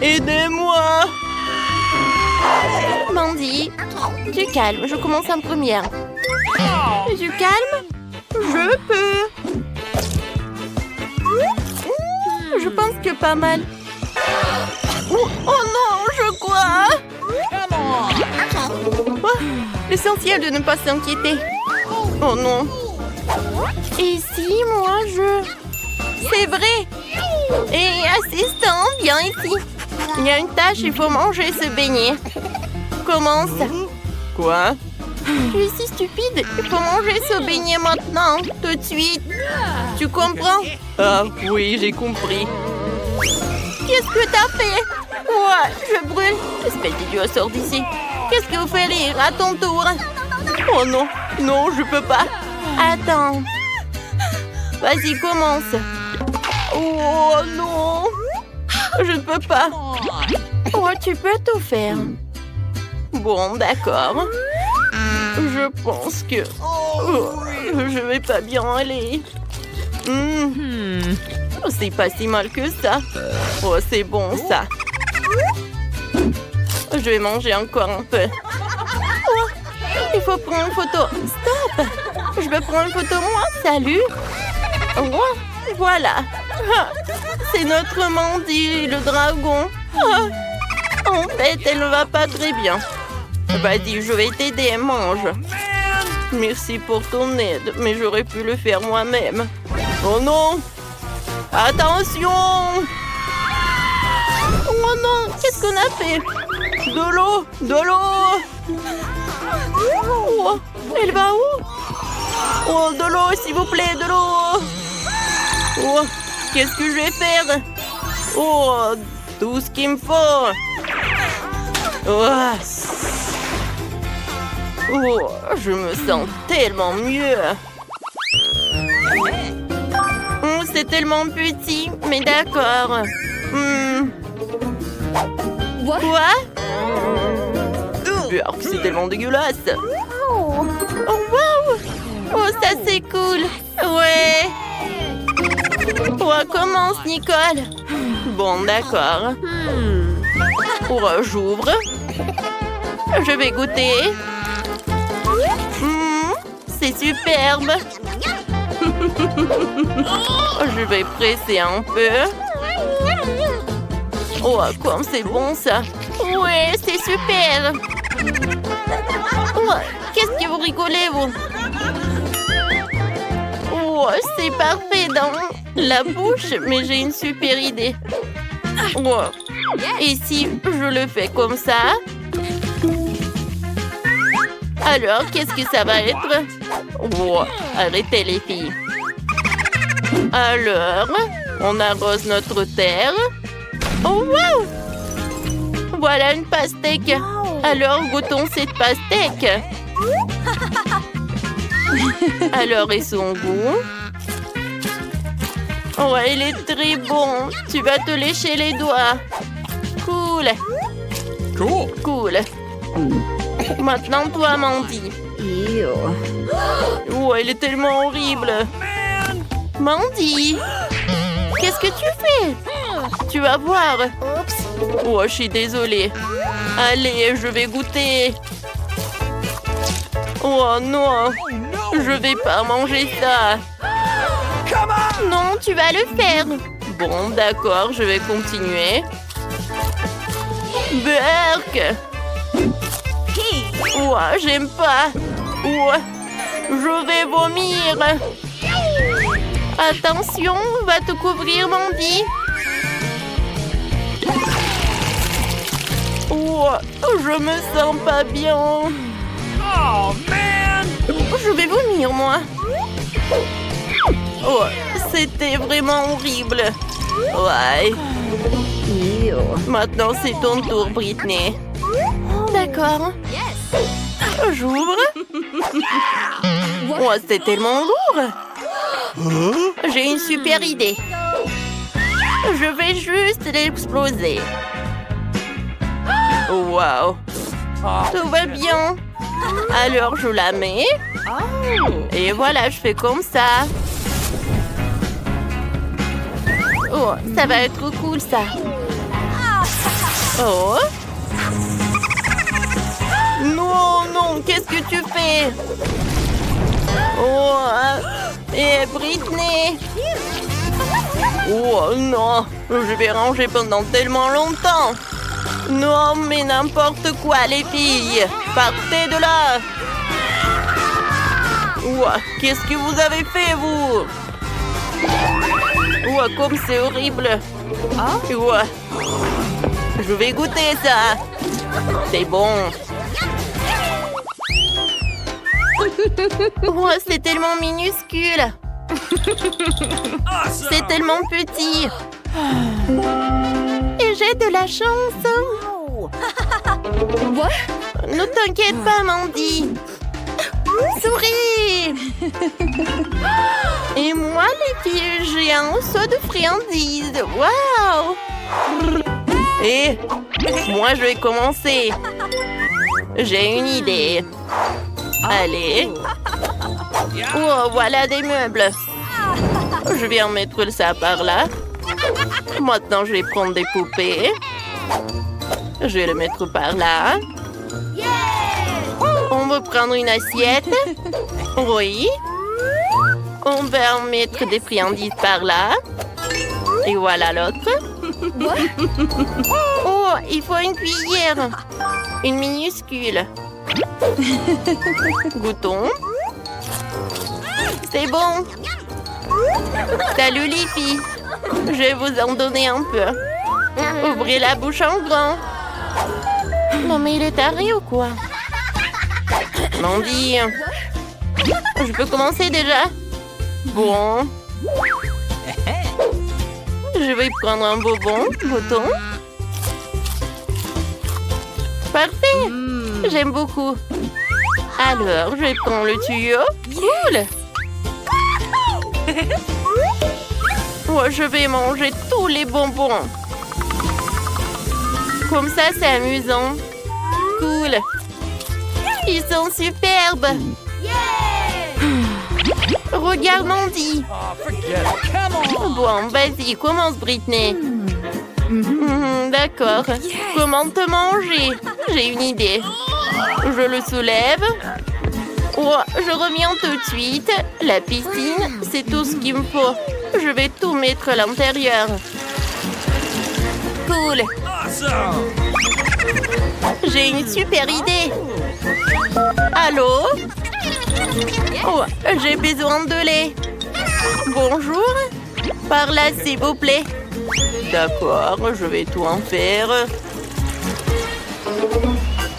Aidez-moi! Mandy, du calme, je commence en première. Du calme? Je peux. Je pense que pas mal. Oh non, je crois. Oh, l'essentiel de ne pas s'inquiéter. Oh non. Et si moi je... C'est vrai. Et assistant, viens ici. Il y a une tâche, il faut manger ce beignet. Commence. Quoi? Je suis si stupide. Il faut manger ce beignet maintenant, tout de suite. Tu comprends? Ah oui, j'ai compris. Qu'est-ce que t'as fait? Ouais, je brûle. Espèce d'idiot, sors d'ici. Qu'est-ce que vous faites rire à ton tour? Oh non, non, je peux pas. Attends. Vas-y, commence. Oh non. Je ne peux pas. Oh, tu peux tout faire. Bon, d'accord. Je pense que... je vais pas bien aller. C'est pas si mal que ça. Oh, c'est bon, ça. Je vais manger encore un peu. Oh, il faut prendre une photo. Stop! Je vais prendre une photo, moi. Salut. Oh, voilà. C'est notre Mandy, le dragon. En fait, elle ne va pas très bien. Vas-y, je vais t'aider, mange. Merci pour ton aide, mais j'aurais pu le faire moi-même. Oh non! Attention! Oh non, qu'est-ce qu'on a fait? De l'eau! De l'eau! Oh, elle va où? Oh, de l'eau, s'il vous plaît, de l'eau! Oh, qu'est-ce que je vais faire? Oh, tout ce qu'il me faut! Oh. Oh, je me sens tellement mieux. C'est tellement petit, mais d'accord. Quoi? C'est tellement dégueulasse. Oh, wow! Oh, ça c'est cool. Ouais. Oh, commence, Nicole. Bon, d'accord. Oh, j'ouvre. Je vais goûter. C'est superbe. Je vais presser un peu. Oh, comme c'est bon ça. Ouais, c'est super. Oh, qu'est-ce que vous rigolez, vous? Oh, c'est parfait dans la bouche, mais j'ai une super idée. Oh. Et si je le fais comme ça? Alors, qu'est-ce que ça va être? Oh, arrêtez les filles. Alors, on arrose notre terre. Oh, wow! Voilà une pastèque. Alors, goûtons cette pastèque. Alors, et son goût? Oh, il est très bon. Tu vas te lécher les doigts. Cool. Cool. Maintenant, toi, Mandy. Oh, elle est tellement horrible. Mandy, qu'est-ce que tu fais? Tu vas voir. Oh, je suis désolée. Allez, je vais goûter. Oh non, je vais pas manger ça. Non, tu vas le faire. Bon, d'accord, je vais continuer. Burk. Oh, j'aime pas. Oh, je vais vomir. Attention, va te couvrir, Mandy. Oh, je me sens pas bien. Oh, man! Je vais vomir, moi. Oh, c'était vraiment horrible. Ouais. Maintenant, c'est ton tour, Britney. D'accord. J'ouvre. Oh, c'est tellement lourd. J'ai une super idée. Je vais juste l'exploser. Wow. Tout va bien. Alors, je la mets. Et voilà, je fais comme ça. Oh, ça va être cool, ça. Oh. Non, non, qu'est-ce que tu fais? Oh, et Britney. Oh, non, je vais ranger pendant tellement longtemps. Non, mais n'importe quoi, les filles. Partez de là. Ouah, qu'est-ce que vous avez fait, vous? Ouah, comme c'est horrible. Ouah. Je vais goûter ça. C'est bon. Ouah, c'est tellement minuscule. C'est tellement petit. Et j'ai de la chance. Ne t'inquiète pas, Mandy. Souris. Et moi, les filles, j'ai un seau de friandises. Waouh. Et moi, je vais commencer. J'ai une idée. Allez. Oh, voilà des meubles. Je vais en mettre ça par là. Maintenant, je vais prendre des poupées. Je vais le mettre par là. On va prendre une assiette. Oui. On va en mettre des friandises par là. Et voilà l'autre. Oh, il faut une cuillère. Une minuscule. Goûtons. C'est bon. Salut les filles. Je vais vous en donner un peu. Ouvrez la bouche en grand. Non mais il est taré ou quoi? Mandy. Je peux commencer déjà? Bon. Je vais prendre un bonbon. Bouton. Parfait. J'aime beaucoup. Alors, je vais prendre le tuyau. Cool. Oh, je vais manger tous les bonbons. Comme ça, c'est amusant. Cool. Ils sont superbes. Regarde, Mandy. Bon, vas-y, commence, Britney. D'accord. Comment te manger? J'ai une idée. Je le soulève. Oh, je reviens tout de suite. La piscine, c'est tout ce qu'il me faut. Je vais tout mettre à l'intérieur. Cool. J'ai une super idée. Allô? Oh, j'ai besoin de lait. Bonjour. Par là, s'il vous plaît. D'accord, je vais tout en faire.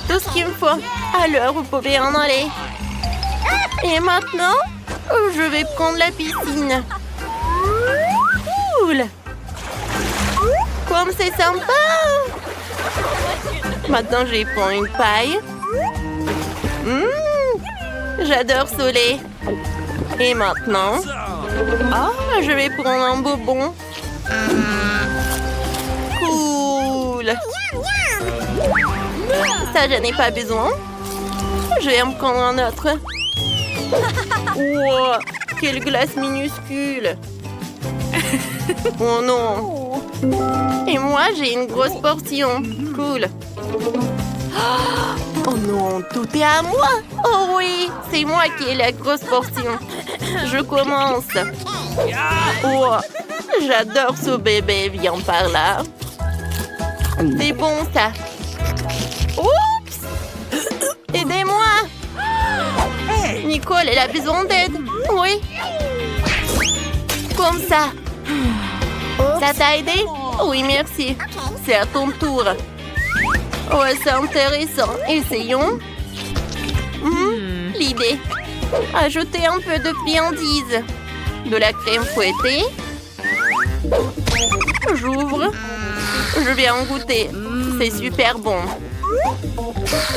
Tout ce qu'il me faut. Alors, vous pouvez en aller. Et maintenant, je vais prendre la piscine. Cool. Comme c'est sympa. Maintenant, je vais prendre une paille. J'adore ce lait. Et maintenant, je vais prendre un bonbon. Cool. Ça, je n'ai pas besoin. Je vais en prendre un autre. Wow, quelle glace minuscule. Oh non. Et moi, j'ai une grosse portion. Cool. Oh non, tout est à moi. Oh oui, c'est moi qui ai la grosse portion. Je commence. Oh, j'adore ce bébé. Viens par là. C'est bon, ça. Oups. Aidez-moi. Nicole, elle a besoin d'aide. Oui. Comme ça. Ça t'a aidé? Oui, merci. C'est à ton tour. Ouais, c'est intéressant. Essayons. L'idée. Ajouter un peu de friandise. De la crème fouettée. J'ouvre. Je vais en goûter. C'est super bon.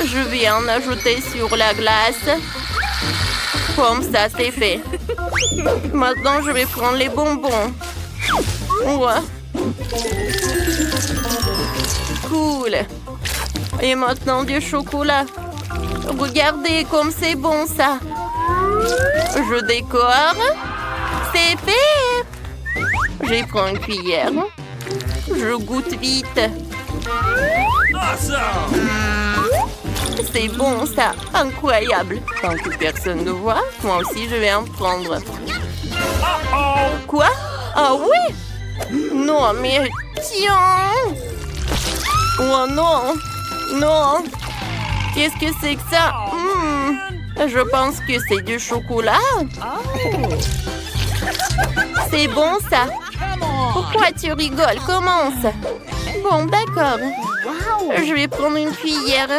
Je vais en ajouter sur la glace. Comme ça, c'est fait. Maintenant, je vais prendre les bonbons. Ouais. Cool. Et maintenant, du chocolat. Regardez comme c'est bon, ça. Je décore. C'est fait. Je prends une cuillère. Je goûte vite. Awesome! C'est bon, ça. Incroyable. Tant que personne ne voit, moi aussi, je vais en prendre. Uh-oh! Quoi? Ah oui? Non, mais tiens! Oh non! Non! Qu'est-ce que c'est que ça? Je pense que c'est du chocolat. C'est bon, ça. Pourquoi tu rigoles? Commence. Bon, d'accord. Je vais prendre une cuillère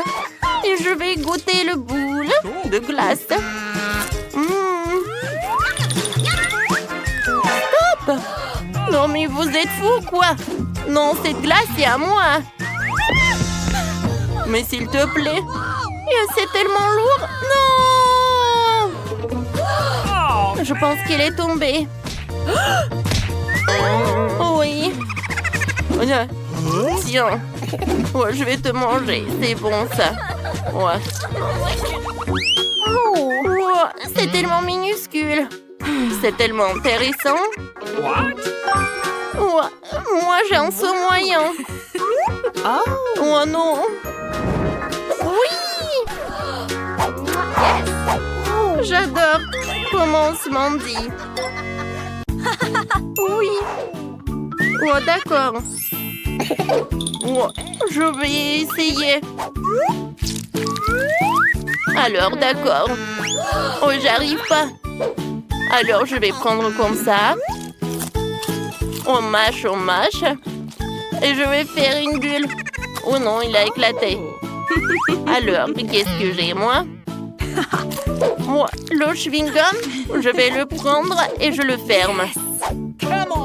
et je vais goûter le boule de glace. Stop! Non, mais vous êtes fous, quoi? Non, cette glace est à moi. Mais s'il te plaît. C'est tellement lourd. Non! Oh, Je pense qu'il est tombé. Oui. Tiens. Ouais, je vais te manger. C'est bon, ça. Ouais. Ouais, c'est tellement minuscule. C'est tellement intéressant. what? Ouais, moi, j'ai un saut moyen. Oh non. Oui. J'adore. Commence, Mandy. Oui. Oh, d'accord. Oh, je vais essayer. Alors, d'accord. Oh, j'arrive pas. Alors, je vais prendre comme ça. On mâche. Et je vais faire une bulle. Oh non, il a éclaté. Alors, qu'est-ce que j'ai, moi? Moi, le chewing-gum, je vais le prendre et je le ferme.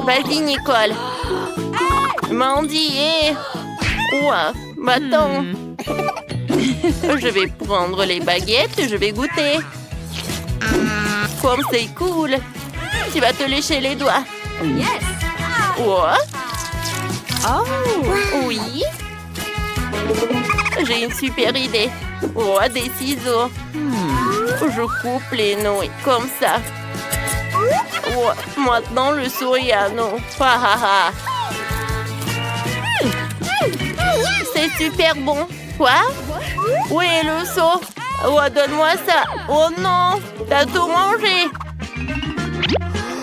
Vas-y, Nicole. Mandy, ouah, attends. Je vais prendre les baguettes et je vais goûter. Comme c'est cool. Tu vas te lécher les doigts. Ouah. Oui. J'ai une super idée. Oh, des ciseaux. Je coupe les nouilles comme ça. Oh, maintenant le seau est à nous. C'est super bon. Quoi? Où est le seau? Oh, donne-moi ça. Oh non, t'as tout mangé.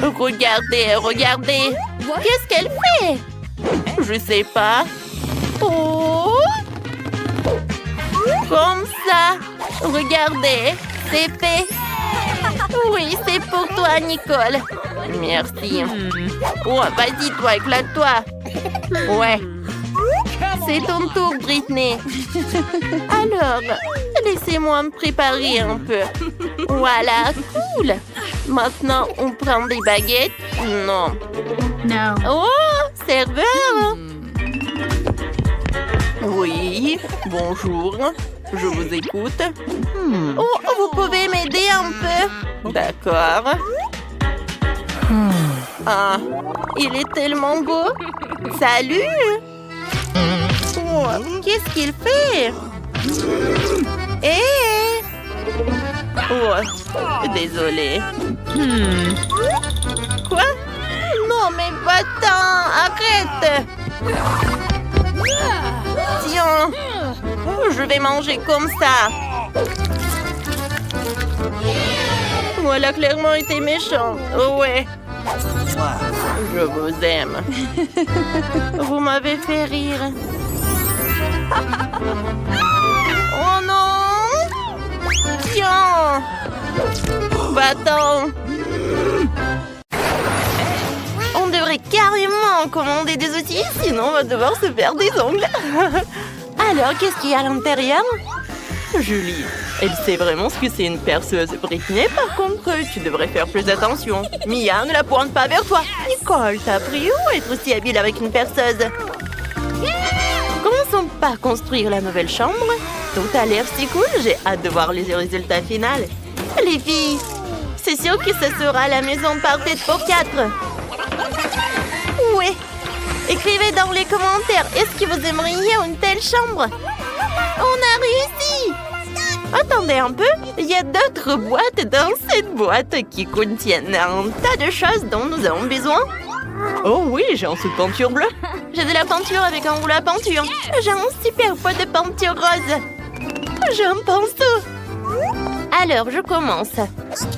Regardez. Qu'est-ce qu'elle fait? Je sais pas. Oh! Comme ça. Regardez, c'est fait. Oui, c'est pour toi, Nicole. Merci. Oh, vas-y, toi, éclate-toi. Ouais. C'est ton tour, Britney. Alors, laissez-moi me préparer un peu. Voilà, cool. Maintenant, on prend des baguettes. Non. Oh, serveur. Oui, bonjour. Je vous écoute. Oh, vous pouvez m'aider un peu? D'accord. Ah, il est tellement beau. Salut. Oh, qu'est-ce qu'il fait? Oh, désolé. Quoi? Non, mais va-t'en, arrête. Tiens, je vais manger comme ça. Voilà, clairement été méchant. Ouais. Je vous aime. Vous m'avez fait rire. Oh non! Tiens! Va-t'en! devrait carrément commander des outils, sinon on va devoir se faire des ongles. Alors, qu'est-ce qu'il y a à l'intérieur? Julie, elle sait vraiment ce que c'est une perceuse. Britney, par contre, tu devrais faire plus attention. Mia, ne la pointe pas vers toi. Nicole, t'as appris où être aussi habile avec une perceuse? Commençons par construire la nouvelle chambre. Tout a l'air si cool, j'ai hâte de voir les résultats finaux. Les filles, c'est sûr que ce sera la maison parfaite pour 4. Ouais. Écrivez dans les commentaires, est-ce que vous aimeriez une telle chambre? On a réussi! Attendez un peu, il y a d'autres boîtes dans cette boîte qui contiennent un tas de choses dont nous avons besoin. Oh oui, j'ai un seau de peinture bleue. J'ai de la peinture avec un rouleau à peinture. J'ai un super pot de peinture rose. J'ai un pinceau. Alors, je commence.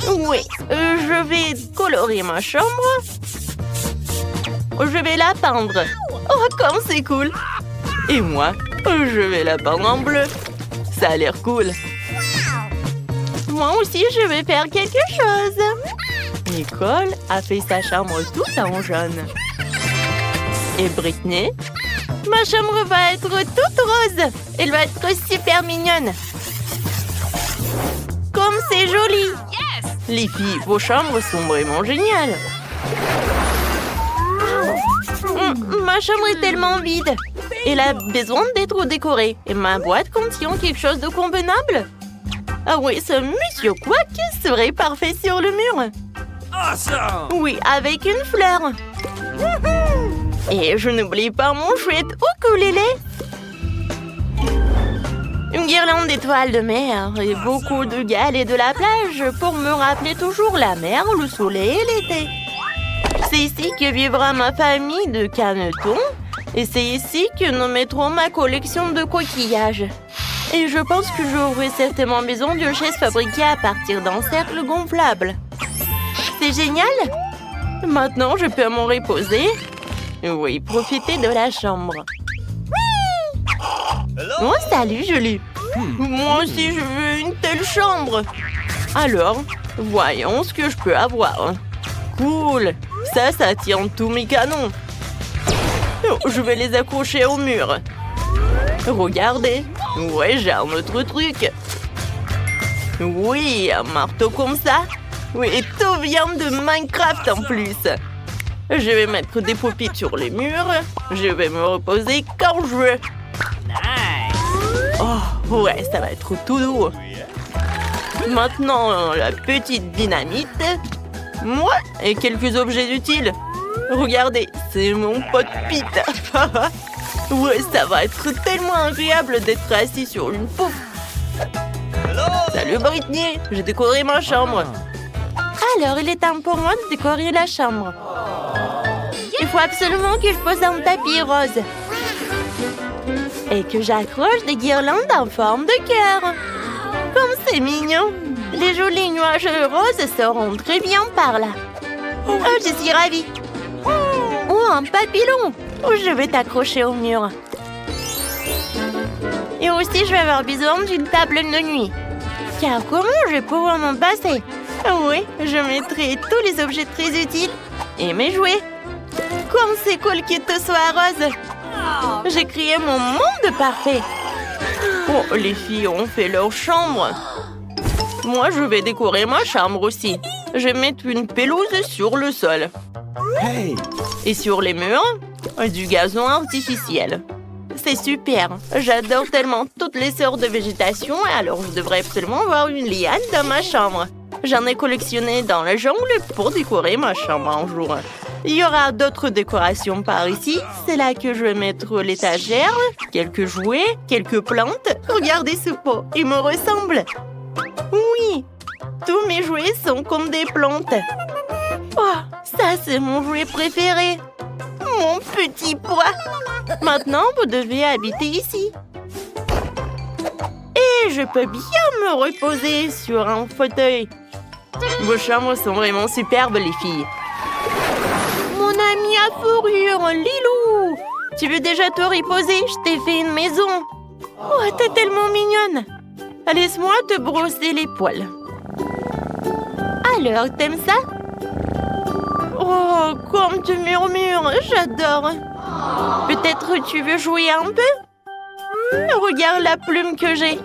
Oui, je vais colorer ma chambre. Je vais la peindre. Oh, comme c'est cool! Et moi, je vais la peindre en bleu. Ça a l'air cool. Moi aussi, je vais faire quelque chose. Nicole a fait sa chambre toute en jaune. Et Britney? Ma chambre va être toute rose. Elle va être super mignonne. Comme c'est joli! Les filles, vos chambres sont vraiment géniales. Ma chambre est tellement vide. Elle a besoin d'être décorée. Et ma boîte contient quelque chose de convenable. Ah oui, ce monsieur Quack serait parfait sur le mur. Awesome! Oui, avec une fleur. Et je n'oublie pas mon chouette ukulélé. Une guirlande d'étoiles de mer et beaucoup de galets de la plage pour me rappeler toujours la mer, le soleil et l'été. C'est ici que vivra ma famille de canetons et c'est ici que nous mettrons ma collection de coquillages. Et je pense que j'aurai certainement besoin d'une chaise fabriquée à partir d'un cercle gonflable. C'est génial! Maintenant, je peux m'en reposer. Oui, profiter de la chambre. Oh, salut, Julie. Moi aussi, je veux une telle chambre. Alors, voyons ce que je peux avoir. Cool! Ça tient tous mes canons. Oh, je vais les accrocher au mur. Regardez. Ouais, j'ai un autre truc. Oui, un marteau comme ça. Oui, et tout vient de Minecraft en plus. Je vais mettre des pop-it sur les murs. Je vais me reposer quand je veux. Oh, ouais, ça va être tout doux. Maintenant, la petite dynamite. Moi, et quelques objets utiles. Regardez, c'est mon pot de pite. Ouais, ça va être tellement agréable d'être assis sur une pouffe. Salut Britney, j'ai décoré ma chambre. Alors, il est temps pour moi de décorer la chambre. Il faut absolument que je pose un tapis rose. Et que j'accroche des guirlandes en forme de cœur. Comme c'est mignon. Les jolis nuages roses seront très bien par là. Oh, je suis ravie. Oh, un papillon. Oh, je vais t'accrocher au mur. Et aussi, je vais avoir besoin d'une table de nuit. Car comment je vais pouvoir m'en passer? Oui, je mettrai tous les objets très utiles et mes jouets. Comme c'est cool que tout soit rose. J'ai créé mon monde parfait. Oh, les filles ont fait leur chambre. Moi, je vais décorer ma chambre aussi. Je vais mettre une pelouse sur le sol. Hey! Et sur les murs, du gazon artificiel. C'est super. J'adore tellement toutes les sortes de végétation, alors je devrais absolument avoir une liane dans ma chambre. J'en ai collectionné dans la jungle pour décorer ma chambre un jour. Il y aura d'autres décorations par ici. C'est là que je vais mettre l'étagère, quelques jouets, quelques plantes. Regardez ce pot, il me ressemble. Oui, tous mes jouets sont comme des plantes. Oh, ça c'est mon jouet préféré. Mon petit pois. Maintenant, vous devez habiter ici. Et je peux bien me reposer sur un fauteuil. Vos chambres sont vraiment superbes, les filles. Mon ami à fourrure, Lilou. Tu veux déjà te reposer? Je t'ai fait une maison. Oh, t'es tellement mignonne. Laisse-moi te brosser les poils. Alors, t'aimes ça? Oh, comme tu murmures, j'adore. Peut-être tu veux jouer un peu? Regarde la plume que j'ai.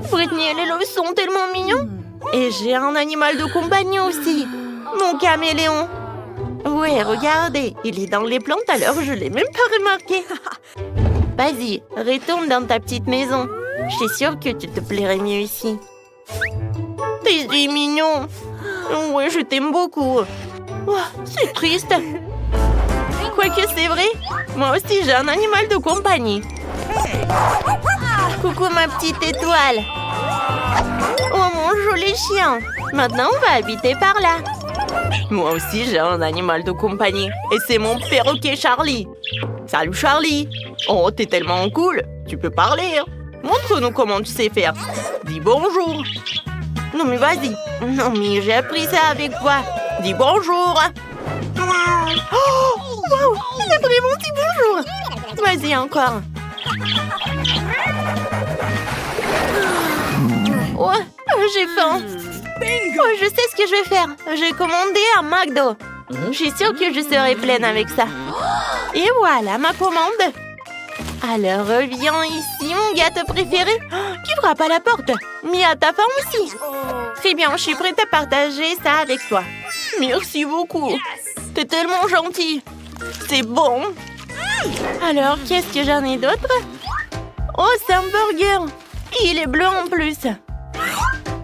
Britney et Lilo sont tellement mignons. Et j'ai un animal de compagnie aussi. Mon caméléon. Ouais, regardez, il est dans les plantes alors je l'ai même pas remarqué. Vas-y, retourne dans ta petite maison. Je suis sûre que tu te plairais mieux ici. T'es si mignon. Ouais, je t'aime beaucoup. Oh, c'est triste. Quoique c'est vrai, moi aussi j'ai un animal de compagnie. Coucou ma petite étoile. Oh mon joli chien. Maintenant on va habiter par là. Moi aussi j'ai un animal de compagnie. Et c'est mon perroquet Charlie. Salut Charlie. Oh, t'es tellement cool. Tu peux parler, hein. Montre-nous comment tu sais faire. Dis bonjour. Non mais vas-y. Non mais j'ai appris ça avec toi. Dis bonjour. Oh, wow, il a vraiment dit bonjour. Vas-y encore. Oh, j'ai faim. Oh, je sais ce que je vais faire. J'ai commandé un McDo. Je suis sûre que je serai pleine avec ça. Et voilà ma commande. Alors, viens ici, mon gâteau préféré. Qui frappe à la porte? Mia, ta faim aussi? Très bien, je suis prête à partager ça avec toi. Merci beaucoup. T'es tellement gentil. C'est bon. Alors, qu'est-ce que j'en ai d'autre? Oh, c'est un burger. Et il est bleu en plus.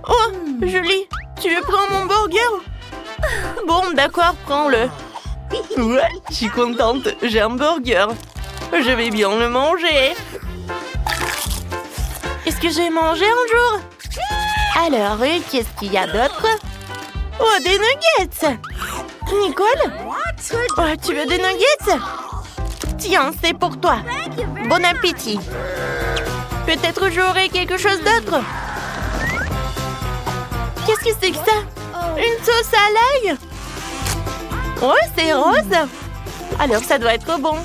Oh, Julie, tu veux prendre mon burger? Bon, d'accord, prends-le. Ouais, je suis contente. J'ai un burger. Je vais bien le manger. Est-ce que j'ai mangé un jour? Alors, qu'est-ce qu'il y a d'autre? Oh, des nuggets! Nicole? Oh, tu veux des nuggets? Tiens, c'est pour toi. Bon appétit. Peut-être j'aurai quelque chose d'autre. Qu'est-ce que c'est que ça? Une sauce à l'ail? Oh, c'est rose. Alors, ça doit être bon.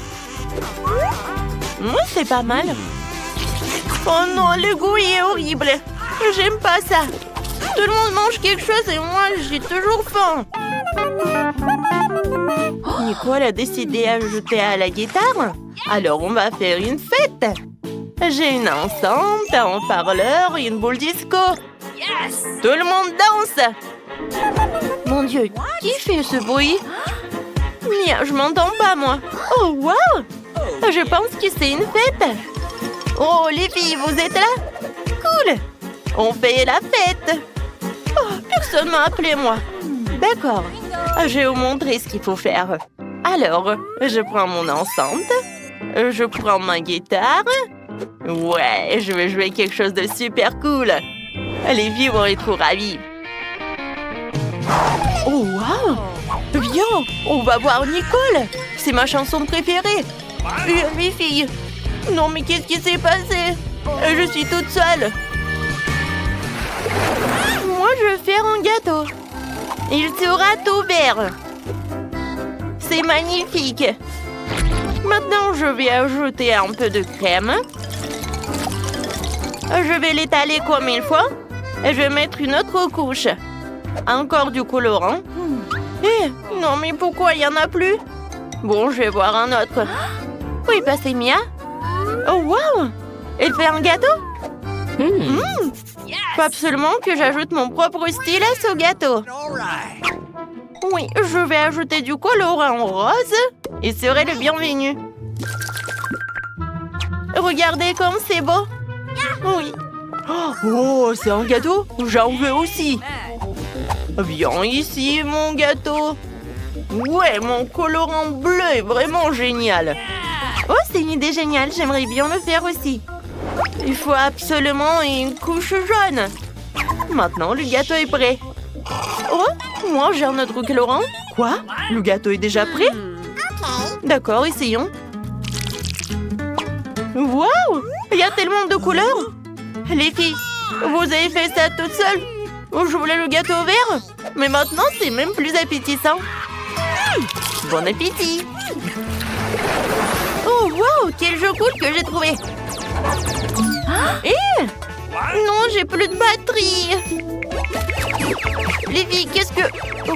C'est pas mal. Oh non, le goût est horrible. J'aime pas ça. Tout le monde mange quelque chose et moi, j'ai toujours faim. Nicole a décidé d'ajouter à la guitare. Alors, on va faire une fête. J'ai une enceinte, un haut-parleur et une boule disco. Tout le monde danse. Mon Dieu, qui fait ce bruit? Mia, je m'entends pas, moi. Oh, wow! Je pense que c'est une fête. Oh, les filles, vous êtes là? Cool! On fait la fête. Oh, personne m'a appelé, moi. D'accord. Je vais vous montrer ce qu'il faut faire. Alors, je prends mon enceinte. Je prends ma guitare. Ouais, je vais jouer quelque chose de super cool. Les filles vont être trop ravies. Oh, wow! Viens, on va voir Nicole. C'est ma chanson préférée. Les filles. Non, mais qu'est-ce qui s'est passé? Je suis toute seule. Moi, je vais faire un gâteau. Il sera tout vert. C'est magnifique. Maintenant, je vais ajouter un peu de crème. Je vais l'étaler comme il faut. Et je vais mettre une autre couche. Encore du colorant. Non, mais pourquoi il n'y en a plus? Bon, je vais voir un autre. Oui, bah c'est Mia. Oh, wow! Elle fait un gâteau? Faut absolument que j'ajoute mon propre stylet au gâteau. Oui, je vais ajouter du colorant rose. Et serait le bienvenu. Regardez comme c'est beau. Oui. Oh, c'est un gâteau? J'en veux aussi. Viens ici, mon gâteau. Ouais, mon colorant bleu est vraiment génial. Oh, c'est une idée géniale. J'aimerais bien le faire aussi. Il faut absolument une couche jaune. Maintenant, le gâteau est prêt. Oh, moi, j'ai un autre colorant. Quoi? Le gâteau est déjà prêt? D'accord, essayons. Waouh! Il y a tellement de couleurs. Les filles, vous avez fait ça toute seule? Je voulais le gâteau vert, mais maintenant, c'est même plus appétissant. Bon appétit! Oh, wow! Quel jeu cool que j'ai trouvé! Non, j'ai plus de batterie! Les filles, qu'est-ce que...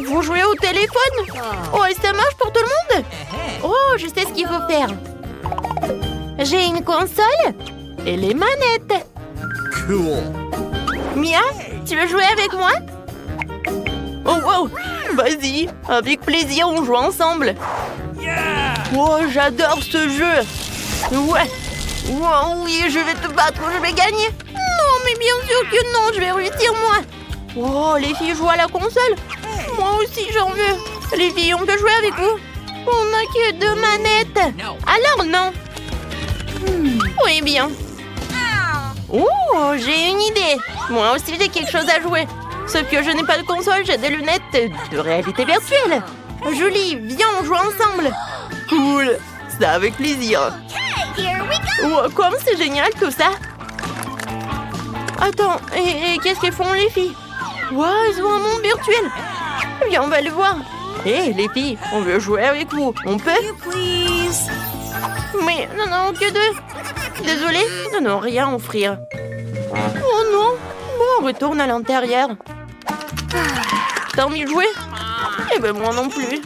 Vous jouez au téléphone? Oh, et ça marche pour tout le monde? Oh, je sais ce qu'il faut faire. J'ai une console et les manettes. Cool. Mia, tu veux jouer avec moi? Oh, wow! Vas-y, avec plaisir, on joue ensemble. Oh, j'adore ce jeu. Ouais. Oh, oui, je vais te battre, je vais gagner. Non, mais bien sûr que non, je vais réussir moi. Oh, les filles jouent à la console. Moi aussi, j'en veux. Les filles, on peut jouer avec vous? On n'a que 2 manettes. Alors non. Oui, bien. Oh, j'ai une idée. Moi aussi, j'ai quelque chose à jouer. Sauf que je n'ai pas de console, j'ai des lunettes de réalité virtuelle. Julie, viens, on joue ensemble. Cool, ça avec plaisir. Here we go. Oh, comme c'est génial tout ça. Attends, et qu'est-ce qu'elles font les filles? Wow, ils ont un monde virtuel. Viens, on va le voir. Hé, les filles, on veut jouer avec vous. On peut? Please. Mais non, que 2. Désolée, non, rien à offrir. Oh non. Bon, on retourne à l'intérieur. T'as envie de jouer? Eh ben moi non plus.